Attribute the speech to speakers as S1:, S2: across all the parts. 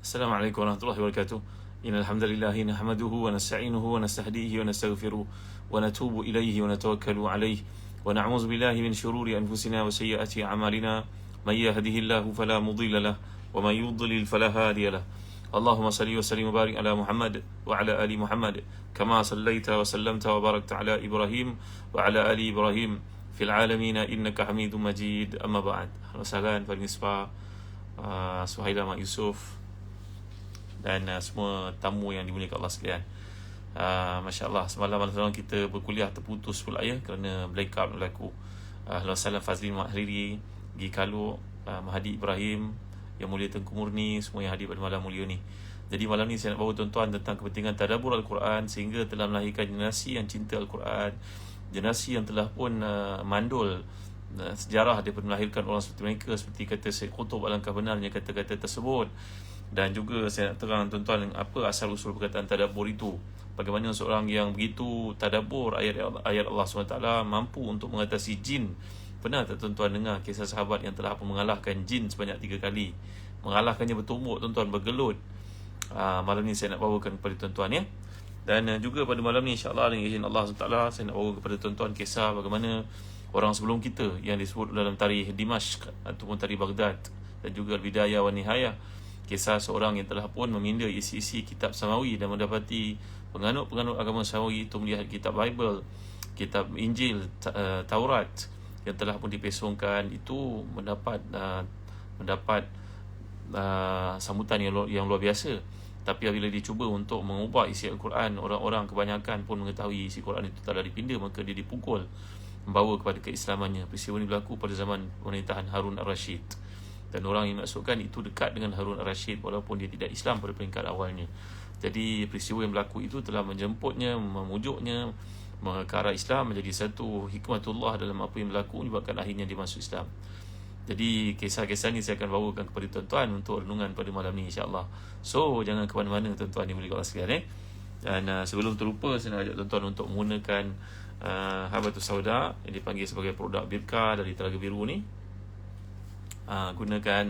S1: Assalamualaikum warahmatullahi wabarakatuh. Innal hamdalillah nahmaduhu wa nasta'inuhu wa nastahdihi wa nastaghfiruh wa natubu ilaihi wa natawakkalu alaihi wa na'udzu billahi min shururi anfusina wa sayyiati a'malina. May yahdihillahu fala mudilla lahu wa may yudlil fala hadiya lahu. Allahumma salli wa sallim wa barik ala Muhammad wa ala ali Muhammad kama sallaita wa sallamta wa barakta ala Ibrahim wa ala ali Ibrahim fil alamin innaka Hamidum Majid. Amma ba'd. Assalamualaikum Nisfa, Suhaila Mak Yusuf dan semua tamu yang dimuliakan Allah sekalian. Masya Allah, semalam kita berkuliah terputus pula ya, kerana blackout berlaku. Salam Fazlin Mak Hariri, Gi Kaluk, Mahdi Ibrahim, Yang Mulia Tengku Murni, semua yang hadir pada malam mulia ni. Jadi malam ni saya nak bawa tuan-tuan tentang kepentingan tadabbur Al-Quran, sehingga telah melahirkan generasi yang cinta Al-Quran, generasi yang telah pun mandul sejarah daripada melahirkan orang seperti mereka, seperti kata Syed Qutb alangkah benarnya kata-kata tersebut. Dan juga saya nak terang tuan-tuan apa asal usul perkataan tadabbur itu, bagaimana seorang yang begitu tadabbur ayat Allah SWT mampu untuk mengatasi jin. Pernah tak tuan-tuan dengar kisah sahabat yang telah mengalahkan jin sebanyak 3 kali, mengalahkannya bertumbuk tuan-tuan, bergelut. Malam ni saya nak bawakan kepada tuan-tuan ya. Dan juga pada malam ni insya-Allah dengan izin Allah SWT saya nak bawa kepada tuan-tuan kisah bagaimana orang sebelum kita yang disebut dalam tarikh Dimashq ataupun tarikh Baghdad dan juga Al-Bidayah wa Nihayah, kisah seorang yang telah pun meminda isi-isi kitab Samawi dan mendapati penganut-penganut agama Samawi itu melihat kitab Bible, kitab Injil, Taurat yang telah pun dipesongkan itu mendapat sambutan yang luar biasa. Tapi apabila dicuba untuk mengubah isi Al-Quran, orang-orang kebanyakan pun mengetahui isi Quran itu telah dipinda, maka dia dipukul, membawa kepada keislamannya. Peristiwa ini berlaku pada zaman pemerintahan Harun Ar-Rashid. Dan orang yang maksudkan itu dekat dengan Harun Ar-Rashid walaupun dia tidak Islam pada peringkat awalnya. Jadi peristiwa yang berlaku itu telah menjemputnya, memujuknya ke arah Islam, menjadi satu hikmatullah dalam apa yang berlaku menyebabkan akhirnya dia masuk Islam. Jadi kisah-kisah ni saya akan bawakan kepada tuan-tuan untuk renungan pada malam ni insya-Allah. So jangan ke mana-mana tuan-tuan dimuliakan Allah sekalian Dan sebelum terlupa saya nak ajak tuan-tuan untuk menggunakan Habatus Sauda yang dipanggil sebagai produk Birka dari Telaga Biru ni. Gunakan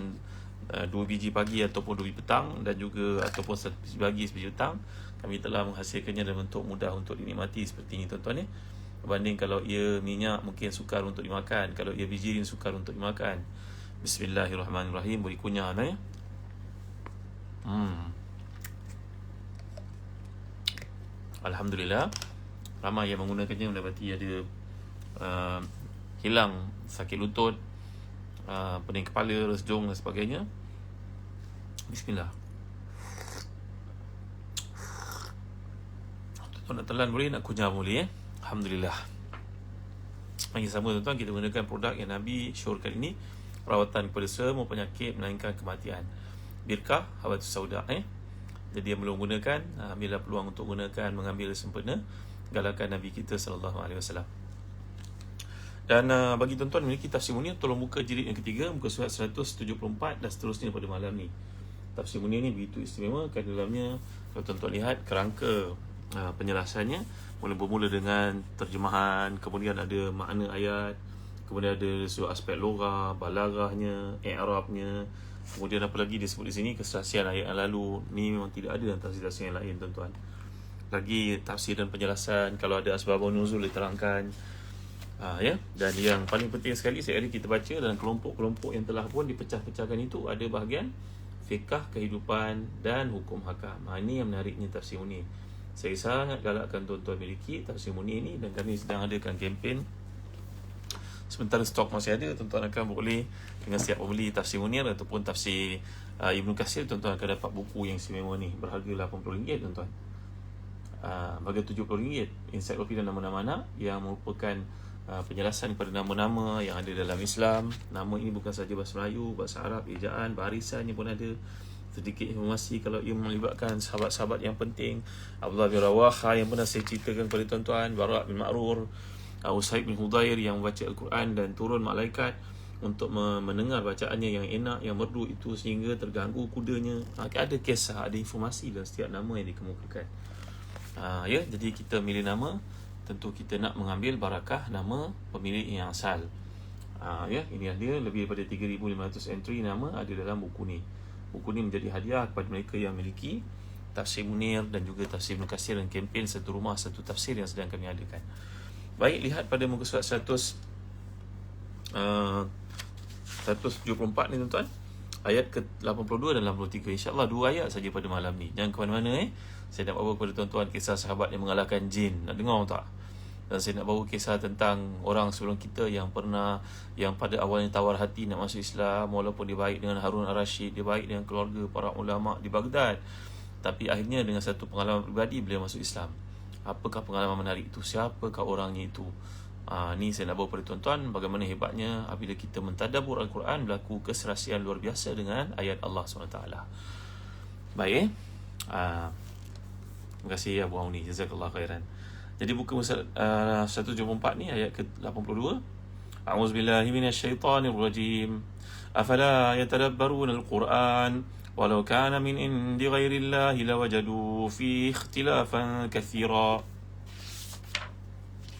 S1: 2 biji pagi ataupun 2 biji petang, dan juga ataupun 1 biji pagi 1 biji petang. Kami telah menghasilkannya dalam bentuk mudah untuk dinikmati seperti ini tuan-tuan ya. Berbanding kalau ia minyak mungkin sukar untuk dimakan, kalau ia biji sukar untuk dimakan. Bismillahirrahmanirrahim. Boleh kunyah ya. Alhamdulillah, ramai yang menggunakannya mendapati ada hilang sakit lutut, pening kepala, resjung dan sebagainya. Bismillah. Tuan-tuan nak telan boleh, nak kunyah boleh ya. Alhamdulillah. Lagi sama tuan-tuan, kita gunakan produk yang Nabi syorkan ini, perawatan kepada semua penyakit melainkan kematian. Birkah Habatus Sauda Jadi yang belum gunakan, ambillah peluang untuk gunakan, mengambil sempena galakan Nabi kita sallallahu alaihi wasallam. Dan bagi tuan-tuan memiliki tafsir Munir, tolong buka jilid yang ketiga, muka surat 174 dan seterusnya pada malam ni. Tafsir Munir ni begitu istimewa kerana dalamnya kalau tuan-tuan lihat kerangka penjelasannya bermula dengan terjemahan, kemudian ada makna ayat, kemudian ada aspek logah, balaghahnya, i'rabnya, kemudian apa lagi disebut di sini, kesaksian ayat yang lalu. Ni memang tidak ada dalam tafsir-tafsir yang lain tuan-tuan. Lagi tafsir dan penjelasan, kalau ada asbabun nuzul diterangkan. Dan yang paling penting sekali sekali kita baca dalam kelompok-kelompok yang telah pun dipecah-pecahkan itu, ada bahagian fiqh kehidupan dan hukum hakam. Ini yang menariknya tafsir Munir. Saya sangat galakkan tuan-tuan miliki tafsir Munir ini, dan kami sedang adakan kempen. Sementara stok masih ada, tuan-tuan akan boleh dengan siap membeli tafsir Munir ataupun tafsir Ibnu Katsir, tuan-tuan akan dapat buku yang istimewa ni, berharga RM80 tuan-tuan. Harga RM70. Ensiklopedia nama-nama yang merupakan penjelasan kepada nama-nama yang ada dalam Islam. Nama ini bukan saja bahasa Melayu, bahasa Arab, ejaan, barisannya pun ada. Sedikit informasi kalau ia melibatkan sahabat-sahabat yang penting, Abdullah bin Rawaha yang pernah saya ceritakan kepada tuan-tuan, Bara' bin Ma'rur, Usaid bin Hudair yang membaca Al-Quran dan turun malaikat untuk mendengar bacaannya yang enak, yang merdu itu sehingga terganggu kudanya. Ada kisah, ada informasi dalam setiap nama yang dikemukakan. Jadi kita milih nama, tentu kita nak mengambil barakah nama pemilik yang asal. Ini dia lebih daripada 3,500 entry nama ada dalam buku ni. Buku ni menjadi hadiah kepada mereka yang memiliki Tafsir Munir dan juga Tafsir Ibn Katsir dan kempen satu rumah satu tafsir yang sedang kami adakan. Baik, lihat pada muka surat 174 ni tuan-tuan, ayat ke-82 dan 83. InsyaAllah 2 ayat saja pada malam ni. Jangan ke mana-mana. Saya nak bawa kepada tuan-tuan kisah sahabat yang mengalahkan jin. Nak dengar tak? Dan saya nak bawa kisah tentang orang sebelum kita yang pernah, yang pada awalnya tawar hati nak masuk Islam, walaupun dia baik dengan Harun Ar-Rasyid, dia baik dengan keluarga para ulama di Baghdad, tapi akhirnya dengan satu pengalaman pribadi beliau masuk Islam. Apakah pengalaman menarik itu? Siapakah orangnya itu? Ni saya nak bawa pada tuan-tuan bagaimana hebatnya apabila kita mentadabbur Al-Quran, berlaku keserasian luar biasa dengan ayat Allah SWT. Baik, terima kasih Abu Auni, jazakallah khairan. Jadi buku 174 ni ayat ke-82. A'udzubillahi minasyaitonir rajim. Afala yatadabbaruna al-Quran walau kana min indi ghairillahi lawajadu fi ikhtilafan katsira.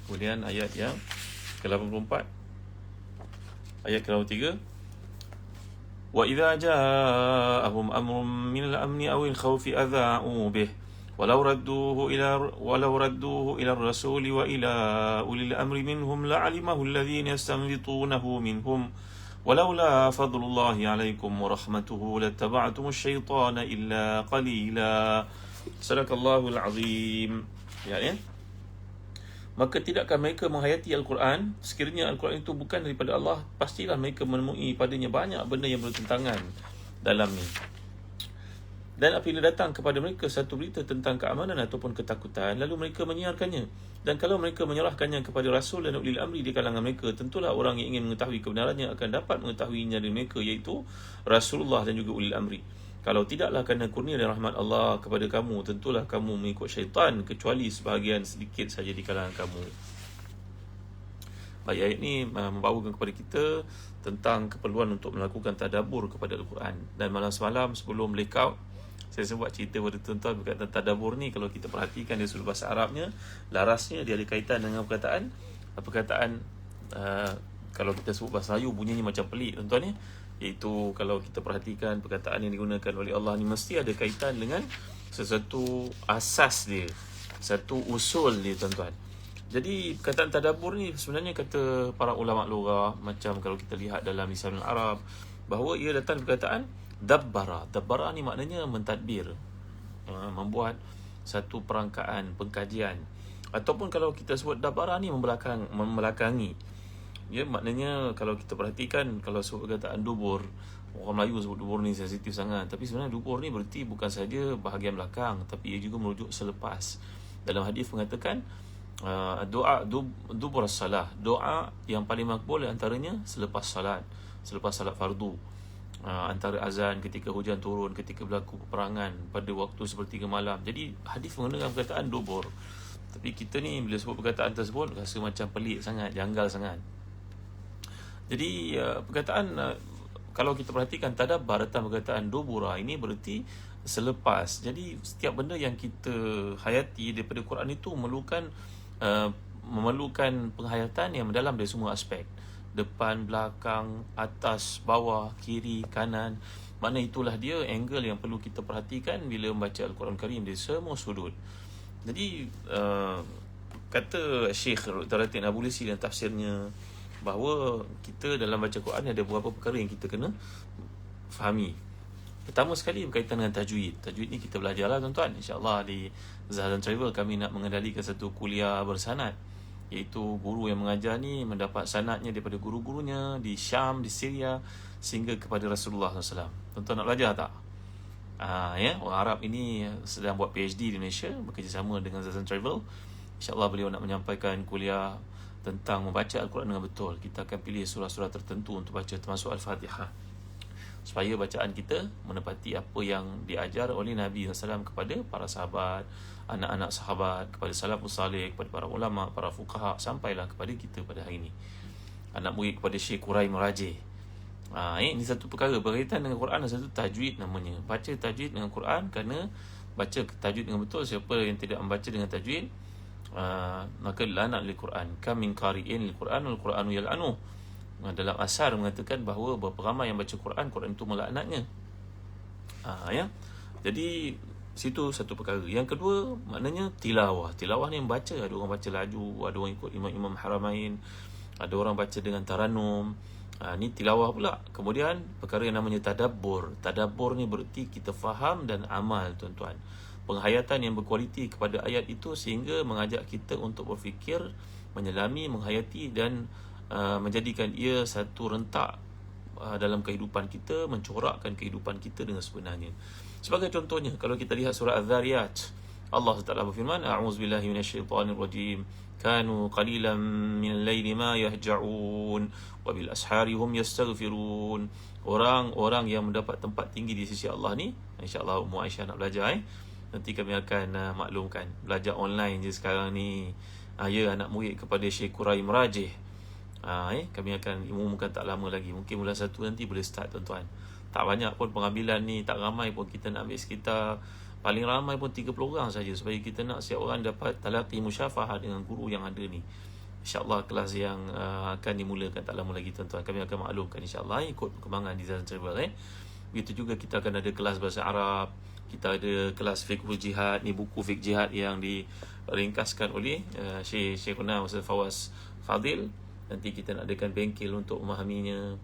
S1: Kemudian ayat yang ke-84, ayat ke-83, wa idza ja'ahum amrun min al-amni aw al-khawfi adha'u bih walau radduhu ila ar-rasul wa ila ulil amri minhum la'alimahu alladhina yastanbitunahu minhum walaula fadlullahi 'alaikum wa rahmatuhu lattaba'tumus syaitana illa qalila. Sadaqallahul azim. Ya. Maka tidakkah mereka menghayati Al-Quran? Sekiranya Al-Quran itu bukan daripada Allah, pastilah mereka menemui padanya banyak benda yang bertentangan dalamnya. Dan apabila datang kepada mereka satu berita tentang keamanan ataupun ketakutan, lalu mereka menyiarkannya. Dan kalau mereka menyerahkannya kepada Rasul dan ulil amri di kalangan mereka, tentulah orang yang ingin mengetahui kebenarannya akan dapat mengetahuinya dari mereka, iaitu Rasulullah dan juga ulil amri. Kalau tidaklah kerana kurnia dan rahmat Allah kepada kamu, tentulah kamu mengikut syaitan, kecuali sebahagian sedikit saja di kalangan kamu. Baik, ayat ini membawakan kepada kita tentang keperluan untuk melakukan tadabbur kepada Al-Quran. Dan malam semalam sebelum blackout, saya sebut cerita pada tuan-tuan berkaitan tadabbur ni. Kalau kita perhatikan dari sudut bahasa Arabnya, larasnya dia ada kaitan dengan perkataan kalau kita sebut bahasa Melayu bunyinya macam pelik tuan-tuan ni. Iaitu kalau kita perhatikan perkataan yang digunakan oleh Allah ni mesti ada kaitan dengan sesuatu asas dia, satu usul dia tuan-tuan. Jadi perkataan tadabbur ni sebenarnya kata para ulama lughah, macam kalau kita lihat dalam lisan Arab, bahawa ia datang perkataan dabbara. Dabbara ni maknanya mentadbir, membuat satu perangkaan, pengkajian. Ataupun kalau kita sebut dabbara ni membelakangi. Ya, maknanya kalau kita perhatikan, kalau sebut perkataan dubur, orang Melayu sebut dubur ni sensitif sangat, tapi sebenarnya dubur ni berarti bukan saja bahagian belakang, tapi ia juga merujuk selepas. Dalam hadis mengatakan doa dubur as-salah, doa yang paling makbul antaranya selepas salat fardu, antara azan, ketika hujan turun, ketika berlaku peperangan, pada waktu sepertiga malam. Jadi hadis menggunakan perkataan dubur. Tapi kita ni bila sebut perkataan tersebut rasa macam pelik sangat, janggal sangat. Jadi perkataan kalau kita perhatikan tadabbar datang perkataan dubura, ini berarti selepas. Jadi setiap benda yang kita hayati daripada Quran itu memerlukan penghayatan yang mendalam dari semua aspek. Depan, belakang, atas, bawah, kiri, kanan. Makna itulah dia angle yang perlu kita perhatikan bila membaca Al-Quran Karim dari semua sudut. Jadi kata Syekh Taratin Abulisi dan tafsirnya, bahawa kita dalam baca Quran ada beberapa perkara yang kita kena fahami. Pertama sekali berkaitan dengan tajwid. Tajwid ni kita belajarlah tuan-tuan. InsyaAllah di Zahran Travel kami nak mengendalikan satu kuliah bersanad, iaitu guru yang mengajar ni mendapat sanadnya daripada guru-gurunya di Syam, di Syria, sehingga kepada Rasulullah SAW. Tuan-tuan nak belajar tak? Orang Arab ini sedang buat PhD di Malaysia, bekerjasama dengan Zahran Travel. InsyaAllah beliau nak menyampaikan kuliah tentang membaca Al-Quran dengan betul. Kita akan pilih surah-surah tertentu untuk baca, termasuk Al-Fatihah, supaya bacaan kita menepati apa yang diajar oleh Nabi SAW kepada para sahabat, anak-anak sahabat, kepada salafus salih, kepada para ulama, para fuqaha, sampailah kepada kita pada hari ini. Anak murid kepada Syekh Quraim Rajih. Ini satu perkara berkaitan dengan Quran, dan satu tajwid namanya. Baca tajwid dengan Quran, kerana baca tajwid dengan betul. Siapa yang tidak membaca dengan tajwid, maka lanat lil Quran, kam min qari'in lil Quran wal Quranu yal'anu. Dalam asar mengatakan bahawa beberapa ramai yang baca Quran itu melaknatnya. Ya. Jadi situ satu perkara. Yang kedua, maknanya tilawah. Tilawah ni membaca, ada orang baca laju, ada orang ikut imam-imam haramain, ada orang baca dengan taranum. Ni tilawah pula. Kemudian perkara yang namanya tadabbur. Tadabbur ni bererti kita faham dan amal, tuan-tuan. Penghayatan yang berkualiti kepada ayat itu sehingga mengajak kita untuk berfikir, menyelami, menghayati dan menjadikan ia satu rentak dalam kehidupan kita, mencorakkan kehidupan kita dengan sebenarnya. Sebagai contohnya, kalau kita lihat surah Az-Zariyat, Allah Taala berfirman, a'udzubillahi minasyaitonirrajim, kanu qalilan minal laili ma yahja'un wa bil ashari hum yastaghfirun. Orang-orang yang mendapat tempat tinggi di sisi Allah ni, insya-Allah Ummu Aisyah nak belajar nanti kami akan maklumkan. Belajar online je sekarang ni. Ya, anak murid kepada Syekh Quraim Rajih. Kami akan umumkan tak lama lagi. Mungkin bulan 1 nanti boleh start, tuan-tuan. Tak banyak pun pengambilan ni, tak ramai pun. Kita nak ambil sekitar, paling ramai pun 30 orang saja, supaya kita nak setiap orang dapat talaqi musyafahah dengan guru yang ada ni. InsyaAllah kelas yang akan dimulakan tak lama lagi, tuan-tuan. Kami akan maklumkan insyaAllah ikut perkembangan di Zazan Travel. Begitu juga kita akan ada kelas bahasa Arab. Kita ada kelas fiqhul jihad. Ni buku fiqh jihad yang diringkaskan oleh Syekhuna Ustaz Fawaz Fadil. Nanti kita nak adakan bengkel untuk memahaminya.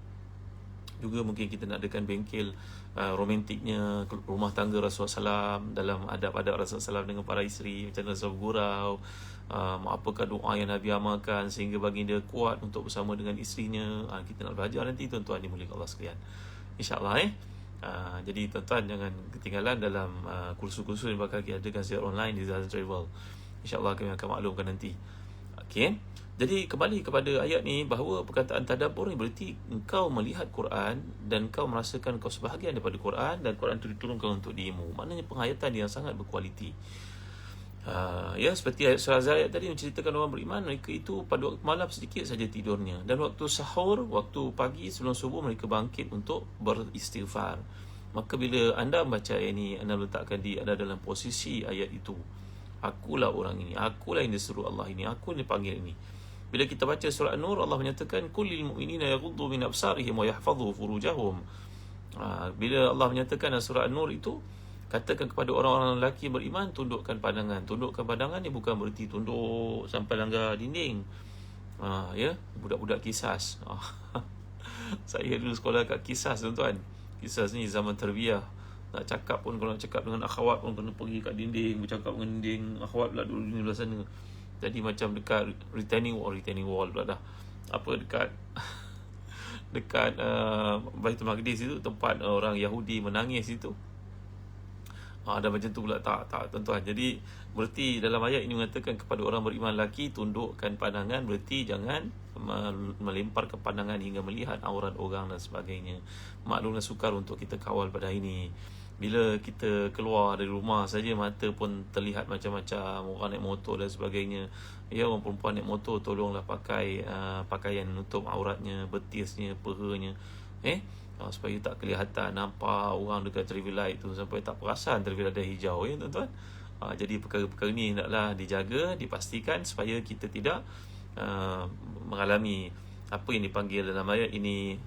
S1: Juga mungkin kita nak adakan bengkel romantiknya, rumah tangga Rasulullah SAW, dalam adab-adab Rasulullah SAW dengan para isteri, macam mana Rasul bergurau, apakah doa yang Nabi amalkan sehingga baginda kuat untuk bersama dengan isterinya. Kita nak belajar nanti, tuan-tuan dimuliakan Allah sekalian, insyaAllah. Jadi tuan-tuan jangan ketinggalan dalam kursus-kursus yang bakal kita adakan secara online di Zazan Travel. InsyaAllah kami akan maklumkan nanti. Okey. Jadi kembali kepada ayat ni, bahawa perkataan tadabbur ni berarti engkau melihat Quran dan engkau merasakan kau sebahagian daripada Quran, dan Quran itu diturunkan untuk dirimu. Maknanya penghayatan yang sangat berkualiti. Seperti ayat surah Az-Zariyat tadi menceritakan orang beriman, mereka itu pada waktu malam sedikit saja tidurnya, dan waktu sahur, waktu pagi sebelum subuh mereka bangkit untuk beristighfar. Maka bila anda membaca ayat ini, anda letakkan diri anda dalam posisi ayat itu. Akulah orang ini, akulah yang disuruh Allah ini, aku yang dipanggil ini. Bila kita baca surah An-Nur, Allah menyatakan kullil mu'minina yaghuddu min absarihim wa yahfadhu furujahum. Bila Allah menyatakan dalam surah An-Nur itu, katakan kepada orang-orang lelaki beriman, tundukkan pandangan. Tundukkan pandangan ni bukan berarti tunduk sampai langgar dinding. Budak-budak Qisas. Saya dulu sekolah kat Qisas, tuan-tuan. Qisas ni zaman tarbiyah. Nak cakap pun, kalau nak cakap dengan akhwat pun kena pergi kat dinding, bercakap dengan dinding. Akhwat pula dulu di belah sana. Jadi macam dekat retaining wall pula dah. Dekat Baitul Maqdis itu, tempat orang Yahudi menangis itu. Dan macam tu pula tak tuan-tuan. Jadi berarti dalam ayat ini mengatakan kepada orang beriman lelaki, tundukkan pandangan, berarti jangan melemparkan pandangan hingga melihat aurat orang dan sebagainya. Maklumlah sukar untuk kita kawal pada ini. Bila kita keluar dari rumah saja, mata pun terlihat macam-macam, orang naik motor dan sebagainya. Orang perempuan naik motor, tolonglah pakai pakaian menutup auratnya, betisnya, pahanya, supaya tak kelihatan, nampak orang dekat traffic light tu, sampai tak perasan traffic light dah hijau, tuan-tuan. Jadi perkara-perkara ni hendaklah dijaga, dipastikan supaya kita tidak mengalami apa yang dipanggil dalam ayat ini,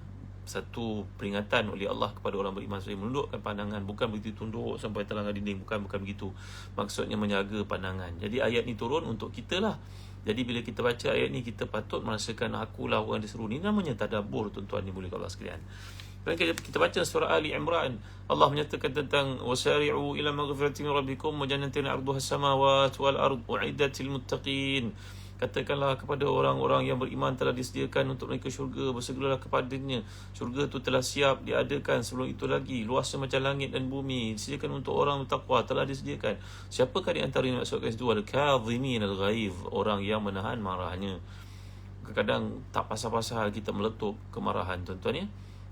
S1: satu peringatan oleh Allah kepada orang beriman supaya menundukkan pandangan. Bukan begitu tunduk sampai terlanggar dinding, bukan begitu. Maksudnya menjaga pandangan. Jadi ayat ni turun untuk kita lah. Jadi bila kita baca ayat ni, kita patut merasakan akulah orang diseru. Ni namanya tadabbur, tuan-tuan dimuliakan Allah sekalian. Dan kita baca surah Ali Imran, Allah menyatakan tentang wasari'u ila maghfiratin min rabbikum wa jannatin 'arduha as-samawati wal ardu u'iddat lil muttaqin. Katakanlah kepada orang-orang yang beriman, telah disediakan untuk mereka syurga, bersegeralah kepadanya. Syurga itu telah siap diadakan sebelum itu lagi, luasnya macam langit dan bumi, disediakan untuk orang bertakwa, telah disediakan. Siapakah di antara yang maksudkan itu? Al-kadhimin al-ghaidh, orang yang menahan marahnya. Kadang-kadang tak pasal-pasal kita meletup kemarahan, tuan-tuan ya.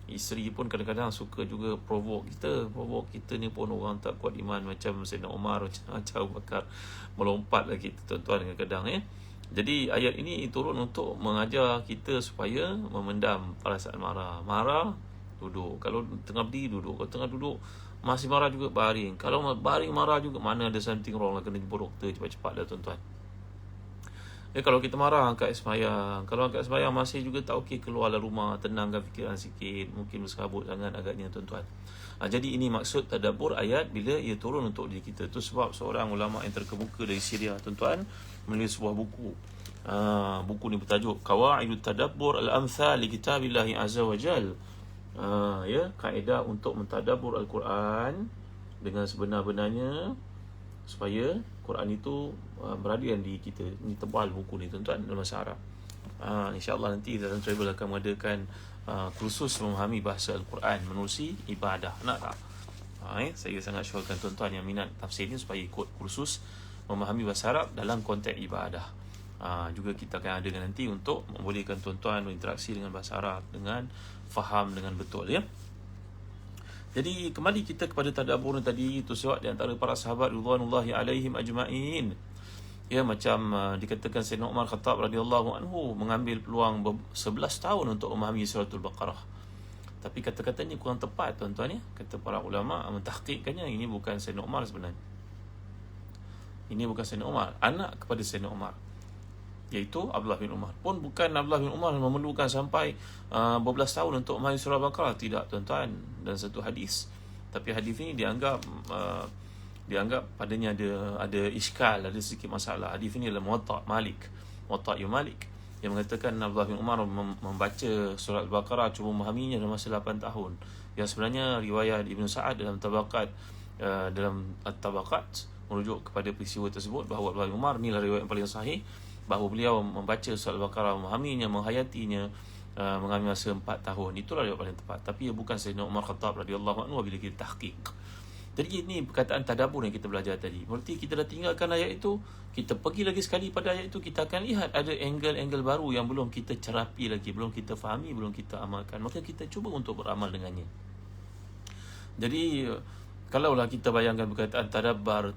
S1: Isteri pun kadang-kadang suka juga provoke kita ni pun orang tak kuat iman, macam Sayyidina Umar, macam Abu Bakar, melompat lagi tuan-tuan kadang-kadang ya. Jadi ayat ini turun untuk mengajar kita supaya memendam perasaan marah, duduk. Kalau tengah berdiri, duduk. Kalau tengah duduk masih marah juga, baring. Kalau baring marah juga, mana ada something wrong lah, kena jumpa doktor cepat-cepat dah, tuan-tuan. Kalau kita marah angkat sembahyang, kalau angkat sembahyang masih juga tak okey, keluarlah rumah, tenangkan fikiran sikit, mungkin berserabut sangat agaknya tuan-tuan. Jadi ini maksud tadabbur ayat bila ia turun untuk diri kita. Tu sebab seorang ulama yang terkemuka dari Syria tuan-tuan menulis sebuah buku. Buku ni bertajuk Qawaidut Tadabbur Al-Amthal li Kitabillah Azza wa Jal. Kaedah untuk mentadabbur Al-Quran dengan sebenar-benarnya supaya Quran itu berada di kita. Ini tebal buku ni tuan-tuan dalam bahasa Arab. InsyaAllah nanti dalam Travel akan mengadakan kursus memahami bahasa Al-Quran menerusi ibadah. Nak tak? Saya sangat syorkan tuan-tuan yang minat tafsir ni supaya ikut kursus memahami bahasa Arab dalam konteks ibadah. Juga kita akan adakan nanti untuk membolehkan tuan-tuan berinteraksi dengan bahasa Arab dengan faham dengan betul, ya. Jadi kembali kita kepada tadabbur tadi. Itu sebab di antara para sahabat ridwanullahi alaihim ajma'in, macam dikatakan Sayyidina Umar Khattab radhiyallahu anhu mengambil peluang 11 tahun untuk memahami suratul Baqarah. Tapi kata-katanya kurang tepat tuan-tuan, ya. Kata para ulama mentahqiqkannya, ini bukan Sayyidina Umar sebenarnya. Ini bukan Sayyidina Umar, anak kepada Sayyidina Umar, iaitu Abdullah bin Umar. Pun bukan Abdullah bin Umar memerlukan sampai berbelas tahun untuk memahami surah Baqarah, tidak tuan-tuan, dan satu hadis. Tapi hadis ini dianggap padanya ada iskal, ada sedikit masalah. Hadis ini adalah Muwatta' Malik yang mengatakan Abdullah bin Umar membaca surah Al-Baqarah cuba memahaminya dalam masa 8 tahun. Yang sebenarnya riwayat Ibn Sa'ad dalam At-Tabaqat merujuk kepada peristiwa tersebut bahawa Abdullah bin Umar, inilah riwayat yang paling sahih, bahawa beliau membaca surah Al-Baqarah, memahaminya, menghayatinya, mengambil masa 4 tahun. Itulah yang paling tepat. Tapi ia bukan Sayyidina Umar Khattab radhiyallahu anhu bila kita tahqiq. Jadi ini perkataan tadabbur yang kita belajar tadi. Berarti kita dah tinggalkan ayat itu, kita pergi lagi sekali pada ayat itu, kita akan lihat ada angle-angle baru yang belum kita cerapi lagi, belum kita fahami, belum kita amalkan. Maka kita cuba untuk beramal dengannya. Jadi kalaulah kita bayangkan perkataan tadabburan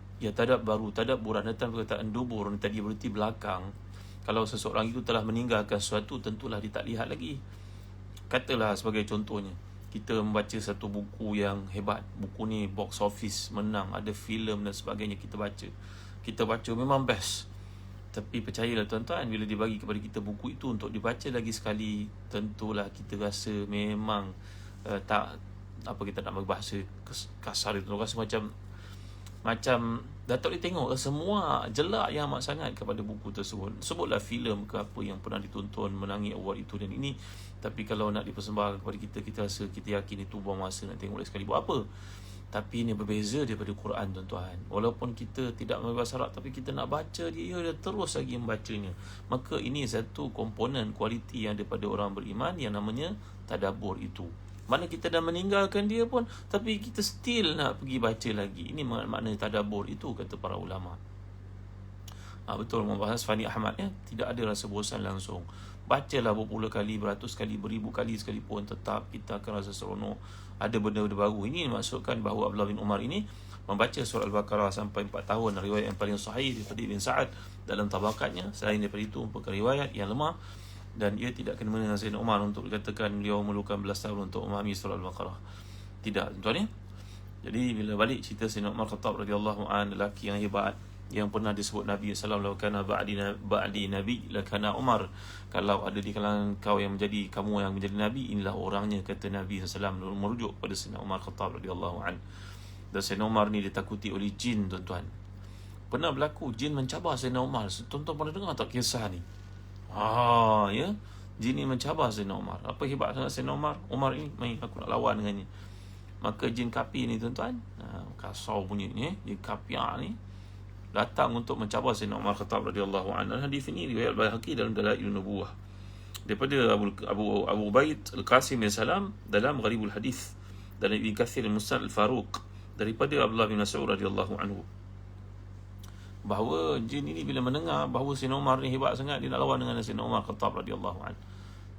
S1: datang perkataan dubur ni tadi berarti belakang. Kalau seseorang itu telah meninggalkan sesuatu, tentulah dia tak lihat lagi. Katalah sebagai contohnya, kita membaca satu buku yang hebat, buku ni box office menang, ada filem dan sebagainya, kita baca memang best. Tapi percayalah tuan-tuan, bila dibagi kepada kita buku itu untuk dibaca lagi sekali, tentulah kita rasa memang kita nak berbahasa kasar itu, rasa macam dah tak boleh tengok semua jelak yang amat sangat kepada buku tersebut. Sebutlah filem ke apa yang pernah ditonton menangi award itu dan ini, tapi kalau nak dipersembahkan kepada kita, kita rasa, kita yakin itu buang masa nak tengok lagi sekali, buat apa? Tapi ini berbeza daripada Quran tuan-tuan. Walaupun kita tidak mengerti bahasa Arab, tapi kita nak baca dia terus lagi membacanya. Maka ini satu komponen kualiti yang daripada orang beriman yang namanya tadabbur itu. Mana kita dah meninggalkan dia pun, tapi kita still nak pergi baca lagi. Ini makna tadabbur itu, kata para ulama. Betul membahas Fani Ahmad, ya. Tidak ada rasa bosan langsung. Bacalah berpuluh kali, beratus kali, beribu kali sekalipun, tetap kita akan rasa seronok. Ada benda-benda baru. Ini maksudkan bahawa Abdullah bin Umar ini membaca surah Al-Baqarah sampai 4 tahun. Riwayat yang paling sahih daripada Ibn Sa'ad dalam tabaqatnya. Selain daripada itu, merupakan riwayat yang lemah, dan ia tidak kena dengan Sayyidina Umar untuk dikatakan beliau memerlukan belas tahun untuk memahami surah Al-Baqarah. Tidak, tuan-tuan, ya. Jadi bila balik cerita Sayyidina Umar Khattab radhiyallahu anhu, lelaki yang hebat yang pernah disebut Nabi sallallahu alaihi wasallam, ba'di nabi lakana Umar. Kalau ada di kalangan kau yang menjadi kamu yang menjadi nabi, inilah orangnya, kata Nabi sallallahu alaihi wasallam, merujuk pada Sayyidina Umar Khattab radhiyallahu anhu. Dan Sayyidina Umar ni ditakuti oleh jin, tuan-tuan. Pernah berlaku jin mencabar Sayyidina Umar. Tuan-tuan pernah dengar tak kisah ni? Ya, jin ni mencabar Sayyidina Umar. Apa hebat sangat Sayyidina Umar? Umar ini, main aku nak lawan dengannya. Maka jin kapi ni tuan-tuan, kasau punya ni, jin kapiak ni datang untuk mencabar Sayyidina Umar Khattab radhiyallahu anhu. Hadis ini riwayat Baihaqi dalam Dalailun Nubuwah daripada Abu Ubaid Al-Qasim bin Salam dalam Gharibul Hadis, dan Ibn Kathir Al-Musnad Al-Faruq daripada Abdullah bin Mas'ud radhiyallahu anhu, bahawa jin ini bila mendengar bahawa Sayyidina Umar ni hebat sangat, dia nak lawan dengan Sayyidina Umar Khattab radhiyallahu anhu.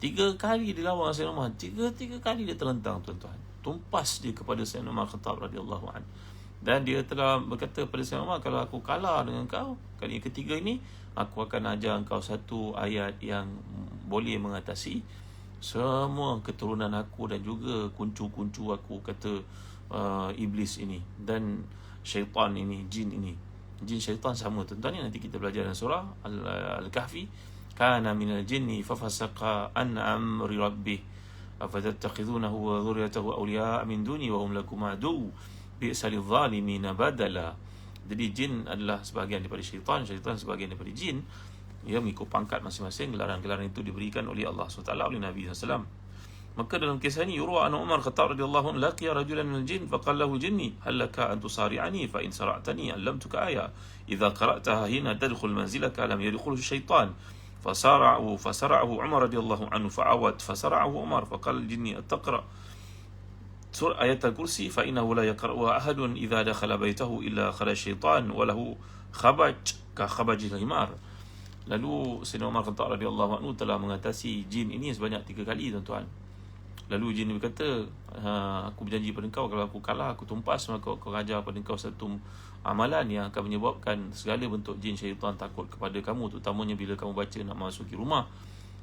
S1: 3 kali dia lawan Sayyidina Umar, 3 kali dia terlentang tuan-tuan, tumpas dia kepada Sayyidina Umar Khattab radhiyallahu anhu. Dan dia telah berkata kepada Sayyidina Umar, kalau aku kalah dengan kau kali yang ketiga ini, aku akan ajar kau satu ayat yang boleh mengatasi semua keturunan aku dan juga kuncu-kuncu aku, kata iblis ini dan syaitan ini, jin ini. jin syaitan sama tuan-tuan ni. Nanti kita belajar dalam surah Al-Kahfi. Kana minal jinni fafasaqa an amri rabbih afatattakhidunahu wa dhurriyyatahu awliya'a min duni wa hum lakum adu bi'sa lidh-dhalimina badala. Jadi jin adalah sebahagian daripada syaitan, syaitan sebahagian daripada jin. Ia mengikut pangkat masing-masing. Gelaran-gelaran itu diberikan oleh Allah SWT, oleh Nabi SAW. Maka dalam kisah ini yurwa anna Umar Khattab radhiyallahu anhu laqiya rajulan minal jin faqala lahu jinni hal laka an tusari'ani fa in sara'tani allamtuka ayah idza qara'taha hina tadkhul manzilaka lam yadkhulhu syaitan fasara'ahu Umar radhiyallahu anhu fa'awad fasara'ahu Umar faqala jinni ataqra surah ayat al-kursi fa innahu la yaqra'uha ahadun idza dakhala baytahu illa khala syaitan wa lahu khabaj ka khabajil himar. Lalu Sayyidina Umar Khattab radhiyallahu anhu telah mengatasi jin ini sebanyak 3 kali tuan-tuan. Lalu jin berkata, aku berjanji pada engkau, kalau aku kalah, aku tumpas, maka aku ajar pada engkau satu amalan yang akan menyebabkan segala bentuk jin syaitan takut kepada kamu, terutamanya bila kamu baca nak masuki rumah.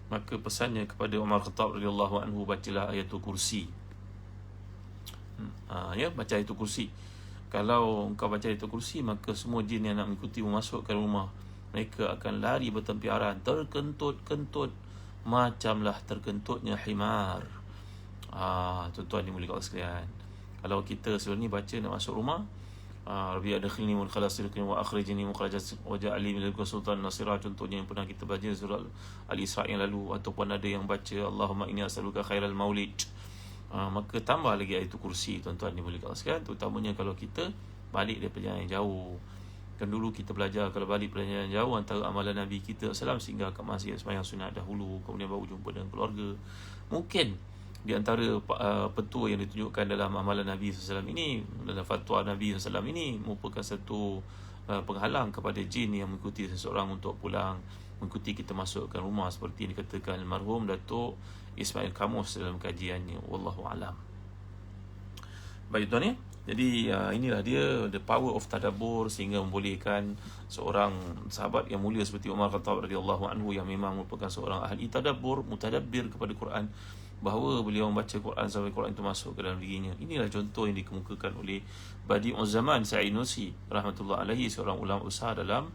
S1: Maka pesannya kepada Umar Khattab radhiyallahu anhu, bacalah ayatul kursi. Baca ayatul kursi. Kalau engkau baca ayatul kursi, maka semua jin yang nak mengikuti masuk ke rumah, mereka akan lari bertempiaran, terkentut-kentut macamlah terkentutnya himar. Tuan-tuan dimuliakan Allah sekalian, kalau kita sebelum ni baca nak masuk rumah, Rabbi adkhilni mudkhala sidqin wa akhrijni mukhrajat waj'alni min ladunka sultan nasira, contohnya yang pernah kita baca surah Al-Isra yang lalu. Ataupun ada yang baca Allahumma inni as'aluka khairal maulid. Maka tambah lagi ayatul kursi tuan-tuan dimuliakan Allah sekalian, terutamanya kalau kita balik dari perjalanan yang jauh. Kan dulu kita belajar kalau balik perjalanan jauh, antara amalan Nabi kita SAW singgah ke masjid sembahyang sunat dahulu, kemudian baru jumpa dengan keluarga. Mungkin di antara petua yang ditunjukkan dalam amalan Nabi SAW ini, dalam fatwa Nabi SAW ini, merupakan satu penghalang kepada jin yang mengikuti seseorang untuk pulang, mengikuti kita masuk ke rumah, seperti yang dikatakan almarhum Datuk Ismail Kamus dalam kajiannya. Wallahu alam. Baik tuan ya. Jadi inilah dia, the power of tadabbur, sehingga membolehkan seorang sahabat yang mulia seperti Umar Khattab radhiyallahu anhu, yang memang merupakan seorang ahli tadabbur, mutadabbir kepada Quran, bahawa beliau membaca Quran sampai Quran itu masuk ke dalam dirinya. Inilah contoh yang dikemukakan oleh Badi'uz Zaman Sa'id Nursi rahmatullah alaihi, seorang ulama besar dalam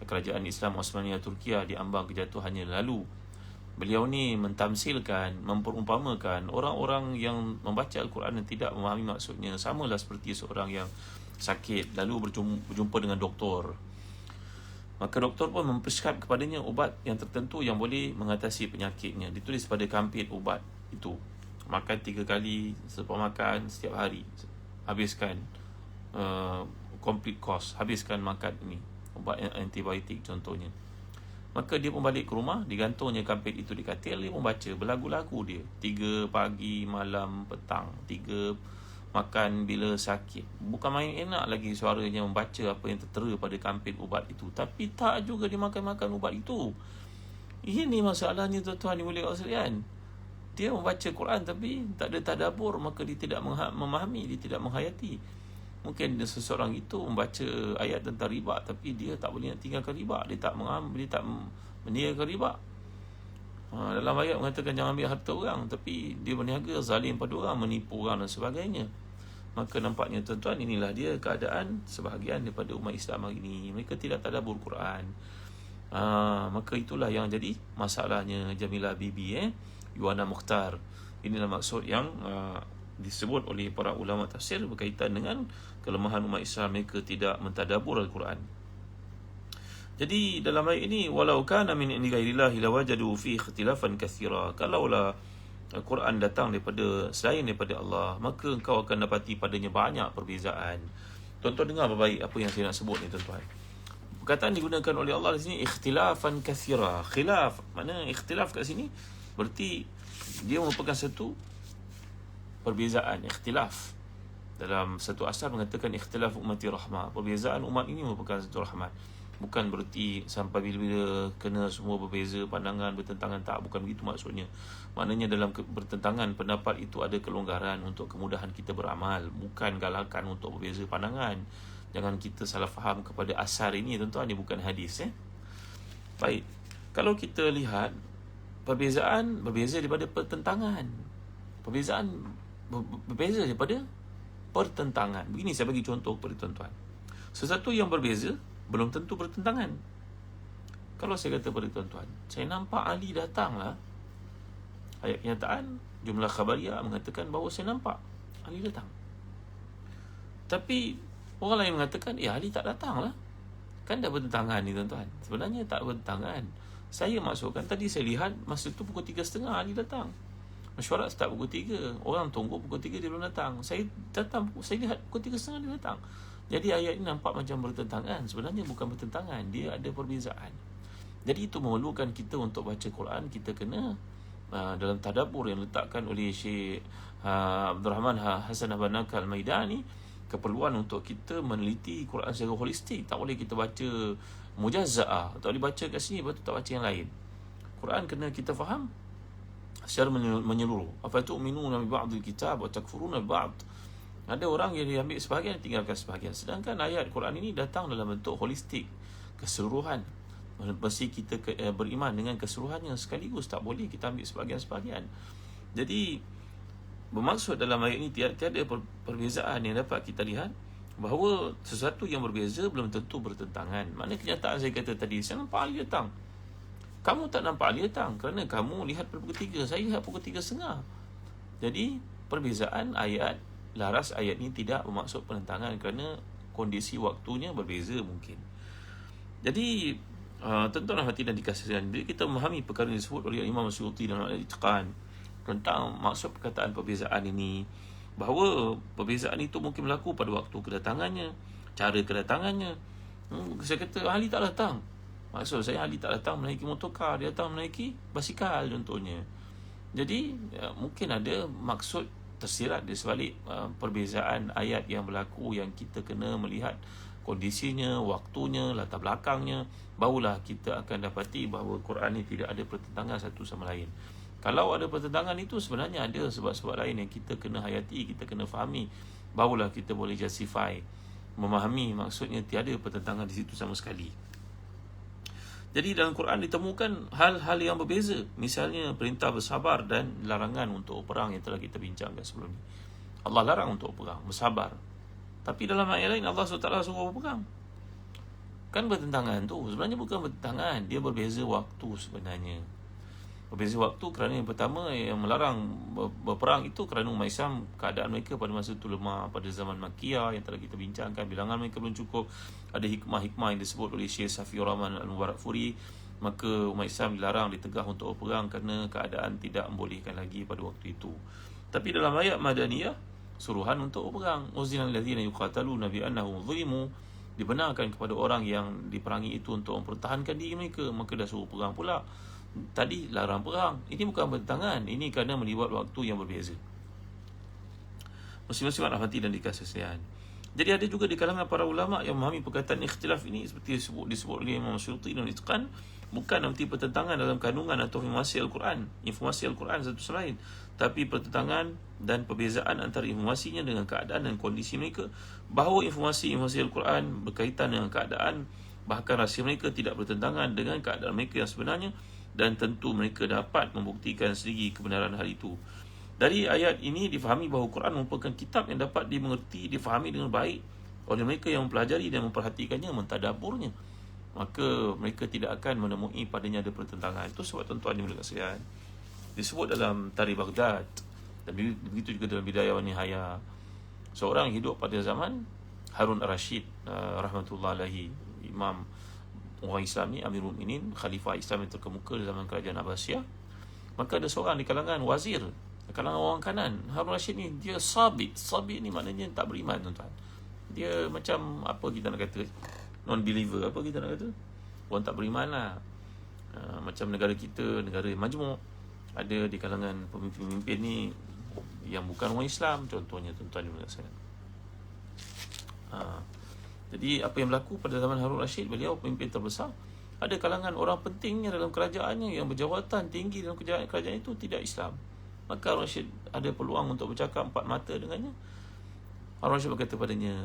S1: kerajaan Islam Osmaniyah Turkiya di ambang kejatuhannya lalu. Beliau ni mentamsilkan, memperumpamakan orang-orang yang membaca Al-Quran dan tidak memahami maksudnya samalah seperti seorang yang sakit lalu berjumpa dengan doktor. Maka doktor pun memprescribe kepadanya ubat yang tertentu yang boleh mengatasi penyakitnya. Ditulis pada kampit ubat itu, makan 3 kali selepas makan setiap hari, habiskan complete course, habiskan makan ini ubat antibiotik contohnya. Maka dia pun balik ke rumah, digantungnya kampit itu di katil, dia pun baca berlagu-lagu dia, 3 pagi, malam, petang, 3 makan bila sakit. Bukan main enak lagi suaranya membaca apa yang tertera pada kampit ubat itu, tapi tak juga dia makan ubat itu. Ini masalahnya tuan-tuan dimuliakan Allah sekalian. Dia membaca Quran tapi tak ada tadabbur, maka dia tidak memahami, dia tidak menghayati. Mungkin seseorang itu membaca ayat tentang riba, tapi dia tak boleh nak tinggalkan riba, dia tak meniaga riba. Dalam ayat mengatakan jangan ambil harta orang, tapi dia berniaga zalim pada orang, menipu orang dan sebagainya. Maka nampaknya tuan-tuan, inilah dia keadaan sebahagian daripada umat Islam hari ini. Mereka tidak tadabbur Quran. Maka itulah yang jadi masalahnya Jamilah Bibi, Yuana Mukhtar. Inilah maksud yang disebut oleh para ulama tafsir berkaitan dengan kelemahan umat Islam, mereka tidak mentadabbur Al-Quran. Jadi dalam ayat ini, walau kana min indi ghairillahi lawajadu fi ikhtilafan katsira, kalaulah Al-Quran datang daripada selain daripada Allah, maka engkau akan dapati padanya banyak perbezaan. Tuan-tuan dengar baik apa yang saya nak sebut ni tuan-tuan. Perkataan digunakan oleh Allah di sini ikhtilafan katsira. Khilaf, mana ikhtilaf kat sini berarti dia merupakan satu perbezaan, ikhtilaf. Dalam satu asar mengatakan ikhtilaf ummati rahmah, perbezaan umat ini merupakan satu rahmat. Bukan berarti sampai bila-bila kena semua berbeza pandangan, bertentangan, tak, bukan begitu maksudnya. Maknanya dalam bertentangan pendapat itu ada kelonggaran untuk kemudahan kita beramal, bukan galakan untuk berbeza pandangan. Jangan kita salah faham kepada asar ini tuan-tuan, ini bukan hadis. Baik, kalau kita lihat perbezaan berbeza daripada pertentangan, perbezaan berbeza daripada pertentangan. Begini saya bagi contoh kepada tuan-tuan. Sesuatu yang berbeza belum tentu bertentangan. Kalau saya kata pada tuan-tuan, saya nampak Ali datang lah, ayat kenyataan jumlah khabariyah mengatakan bahawa saya nampak Ali datang. Tapi orang lain mengatakan Ali tak datang lah. Kan dah bertentangan ni tuan-tuan. Sebenarnya tak bertentangan. Saya masukkan tadi, saya lihat masa tu pukul 3.30 Ali datang. Mesyuarat start pukul 3. Orang tunggu pukul 3 dia belum datang. Saya datang, saya lihat pukul 3.30 dia datang. Jadi ayat ni nampak macam bertentangan. Sebenarnya bukan bertentangan, dia ada perbezaan. Jadi itu memerlukan kita untuk baca Quran, kita kena dalam tadabbur yang diletakkan oleh Syekh Abdul Rahman Hasan Abanaka Al-Maidani, keperluan untuk kita meneliti Quran secara holistik. Tak boleh kita baca mujazza'ah, tak boleh baca kat sini lepas tu tak baca yang lain. Quran kena kita faham secara menyeluruh. Apa tu'minuna bi ba'dil kitab wa takfuruna bi ba'd. Ada orang yang diambil sebahagian, tinggalkan sebahagian. Sedangkan ayat Quran ini datang dalam bentuk holistik, keseluruhan. Mesti kita beriman dengan keseluruhannya sekaligus. Tak boleh kita ambil sebahagian-sebahagian. Jadi bermaksud dalam ayat ini tiada perbezaan yang dapat kita lihat, bahawa sesuatu yang berbeza belum tentu bertentangan. Maknanya kenyataan saya kata tadi, saya nampak Ali datang, kamu tak nampak Ali datang kerana kamu lihat pukul 3, saya lihat pukul 3.30. Jadi perbezaan ayat, laras ayat ini tidak bermaksud penentangan kerana kondisi waktunya berbeza mungkin. Jadi tuan-tuan hati dan dikasihkan, bila kita memahami perkara yang disebut oleh Imam Suyuti dalam Al-Itqan tentang maksud perkataan perbezaan ini, bahawa perbezaan itu mungkin berlaku pada waktu kedatangannya, cara kedatangannya. Saya kata Ali tak datang, maksud saya Ali tak datang menaiki motorkar, dia datang menaiki basikal contohnya. Jadi mungkin ada maksud tersirat di sebalik perbezaan ayat yang berlaku, yang kita kena melihat kondisinya, waktunya, latar belakangnya, barulah kita akan dapati bahawa Quran ini tidak ada pertentangan satu sama lain. Kalau ada pertentangan itu sebenarnya ada sebab-sebab lain yang kita kena hayati, kita kena fahami, barulah kita boleh justify, memahami maksudnya tiada pertentangan di situ sama sekali. Jadi dalam Quran ditemukan hal-hal yang berbeza, misalnya perintah bersabar dan larangan untuk perang yang telah kita bincangkan sebelum ini. Allah larang untuk perang, bersabar. Tapi dalam ayat lain Allah SWT suruh berperang. Kan bertentangan tu. Sebenarnya bukan bertentangan, dia berbeza waktu sebenarnya. Berbeza waktu kerana yang pertama, yang melarang berperang itu kerana umat Islam, keadaan mereka pada masa itu lemah. Pada zaman Makkiyah yang telah kita bincangkan, bilangan mereka belum cukup. Ada hikmah-hikmah yang disebut oleh Syekh Safiur Rahman Al-Mubarakfuri. Maka umat Islam dilarang, ditegah untuk berperang kerana keadaan tidak membolehkan lagi pada waktu itu. Tapi dalam ayat Madaniyah, suruhan untuk berperang. Uzinal ladzina yuqataluna bi annahum zulimu, dibenarkan kepada orang yang diperangi itu untuk mempertahankan diri mereka, maka dah suruh perang pula. Tadi larang perang. Ini bukan bertentangan, ini kerana melibat waktu yang berbeza. Muslim-muslimat rahmati dan dikasihi. Jadi ada juga di kalangan para ulama yang memahami perkataan ikhtilaf ini seperti disebut oleh Imam Suyuti dan Itqan, bukan nanti pertentangan dalam kandungan atau informasi Al-Quran satu sama lain, tapi pertentangan dan perbezaan antara informasinya dengan keadaan dan kondisi mereka, bahawa informasi Al-Quran berkaitan dengan keadaan, bahkan rahsia mereka tidak bertentangan dengan keadaan mereka yang sebenarnya, dan tentu mereka dapat membuktikan sendiri kebenaran hal itu. Dari ayat ini difahami bahawa Quran merupakan kitab yang dapat dimengerti, difahami dengan baik oleh mereka yang mempelajari dan memperhatikannya, mentadabburnya. Maka mereka tidak akan menemui padanya ada pertentangan. Itu sebab tuan-tuan yang berkasihan, disebut dalam Tarikh Baghdad, dan begitu juga dalam Bidayah wa Nihayah, seorang hidup pada zaman Harun Ar-Rasyid rahmatullah alaihi, imam orang Islam ni, Amirul Mukminin, khalifah Islam yang terkemuka di zaman kerajaan Abbasiyah. Maka ada seorang di kalangan wazir, di kalangan orang kanan, Harun Ar-Rasyid ni dia sabit ni maknanya tak beriman tuan-tuan. Dia macam apa kita nak kata, non-believer, apa kita nak kata, orang tak beriman lah. Macam negara kita, negara majmuk, ada di kalangan pemimpin-pemimpin ni yang bukan orang Islam, contohnya tuan-tuan yang saya. Jadi apa yang berlaku pada zaman Harun Ar-Rasyid, beliau pemimpin terbesar, ada kalangan orang pentingnya dalam kerajaannya yang berjawatan tinggi dalam kerajaan itu tidak Islam. Maka Harun Ar-Rasyid ada peluang untuk bercakap empat mata dengannya. Harun Ar-Rasyid berkata padanya,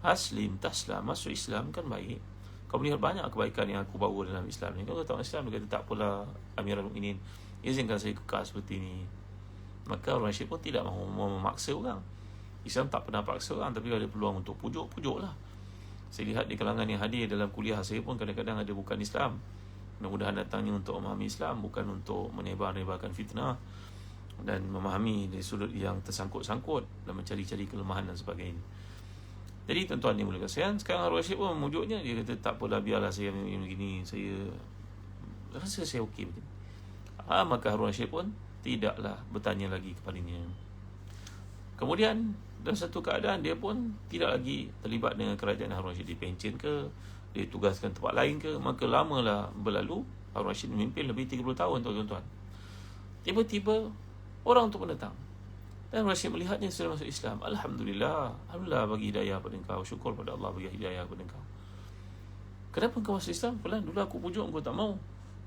S1: Aslim taslam, masuk Islam kan baik. Kau melihat banyak kebaikan yang aku bawa dalam Islam ni. Kau kata Islam, dia kata tak apalah Amirul Mukminin, izinkan saya kekal seperti ini. Maka Harun Ar-Rasyid pun tidak mahu memaksa orang. Islam tak pernah paksa orang, tapi ada peluang untuk pujuk lah. Saya lihat di kalangan yang hadir dalam kuliah saya pun kadang-kadang ada bukan Islam. Mudah-mudahan datangnya untuk memahami Islam, bukan untuk menebar-nebarkan fitnah dan memahami dari sudut yang tersangkut-sangkut dan mencari-cari kelemahan dan sebagainya. Jadi tuan-tuan yang mulia sekalian, sekarang Harun Rashid pun memujuknya, dia kata tak apalah, biarlah saya begini, saya rasa saya okey begini. Maka Harun Rashid pun tidaklah bertanya lagi kepadanya. Kemudian dalam satu keadaan dia pun tidak lagi terlibat dengan kerajaan Harun Rashid, dipencen ke, ditugaskan tempat lain ke. Maka lamalah berlalu, Harun Rashid memimpin lebih 30 tahun tuan-tuan. Tiba-tiba orang tu pun datang, dan Rashid melihatnya sudah masuk Islam. Alhamdulillah, Alhamdulillah bagi hidayah pada engkau, syukur pada Allah bagi hidayah pada engkau. Kenapa engkau masuk Islam? Fulan, dulu aku pujuk engkau tak mau.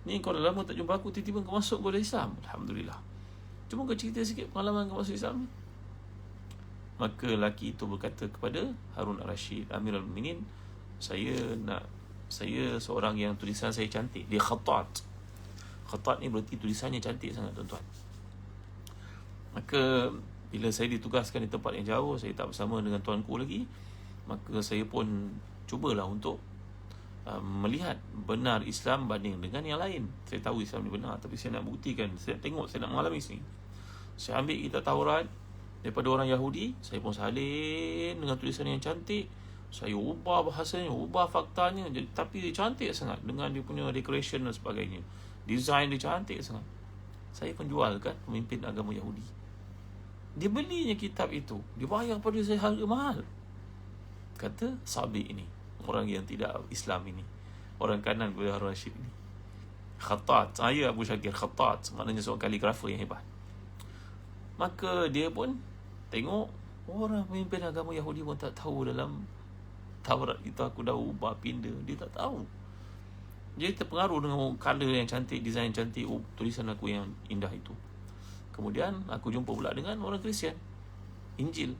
S1: Ni kau dah lama tak jumpa aku, tiba-tiba engkau masuk, kau dah Islam. Alhamdulillah. Cuma kau cerita sikit pengalaman engkau masuk Islam ni. Maka lelaki itu berkata kepada Harun Ar-Rashid, Amirul Mukminin, saya seorang yang tulisan saya cantik. Dia khatat. Khatat ni berarti tulisannya cantik sangat tuan-tuan. Maka bila saya ditugaskan di tempat yang jauh, saya tak bersama dengan tuanku lagi, maka saya pun cubalah untuk melihat benar Islam banding dengan yang lain. Saya tahu Islam ni benar, tapi saya nak buktikan, saya nak tengok, saya nak mengalami sini. Saya ambil kitab Taurat daripada orang Yahudi, saya pun salin dengan tulisan yang cantik, saya ubah bahasanya, ubah faktanya, tapi dia cantik sangat dengan dia punya decoration dan sebagainya. Design dia cantik sangat. Saya pun jualkan pemimpin agama Yahudi. Dia belinya kitab itu, dia bayar pada saya harga mahal. Kata Sabi ini, orang yang tidak Islam ini, orang kanan kepada Harun Rashid ini. Khatat, saya Abu Syakir Khatat, maknanya seorang kaligrafer yang hebat. Maka dia pun tengok, orang pemimpin agama Yahudi pun tak tahu dalam Taurat itu aku dah ubah pindah. Dia tak tahu. Dia terpengaruh dengan color yang cantik, design yang cantik, tulisan aku yang indah itu. Kemudian aku jumpa pula dengan orang Kristian, Injil.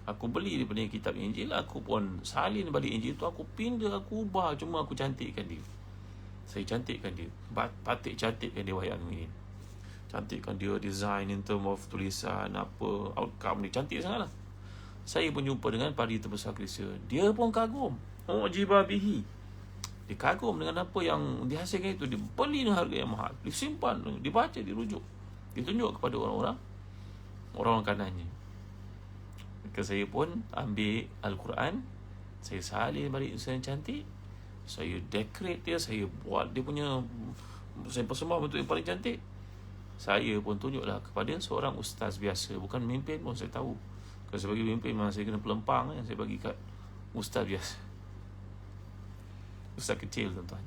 S1: Aku beli daripada kitab Injil, aku pun salin balik Injil tu, aku pindah, aku ubah, cuma aku cantikkan dia. Saya cantikkan dia. Patut cantikkan dia, wahai ini. Cantikkan dia, design in term of tulisan, apa, outcome dia cantik sangat lah. Saya pun jumpa dengan padi terbesar Kristian. Dia pun kagum. Ujiba bihi. Dia kagum dengan apa yang dihasilkan itu. Dia beli dengan harga yang mahal. Dia simpan, dia baca, dia rujuk. Dia tunjuk kepada orang-orang kanannya. Maka saya pun ambil Al-Quran, saya salin balik tulisan yang cantik, saya decorate dia, saya buat dia punya, saya persembah bentuk yang paling cantik. Saya pun tunjuklah kepada seorang ustaz biasa, bukan memimpin pun. Saya tahu kalau sebagai pemimpin memang saya kena pelempang, saya bagi kat ustaz biasa, ustaz kecil tuan-tuan.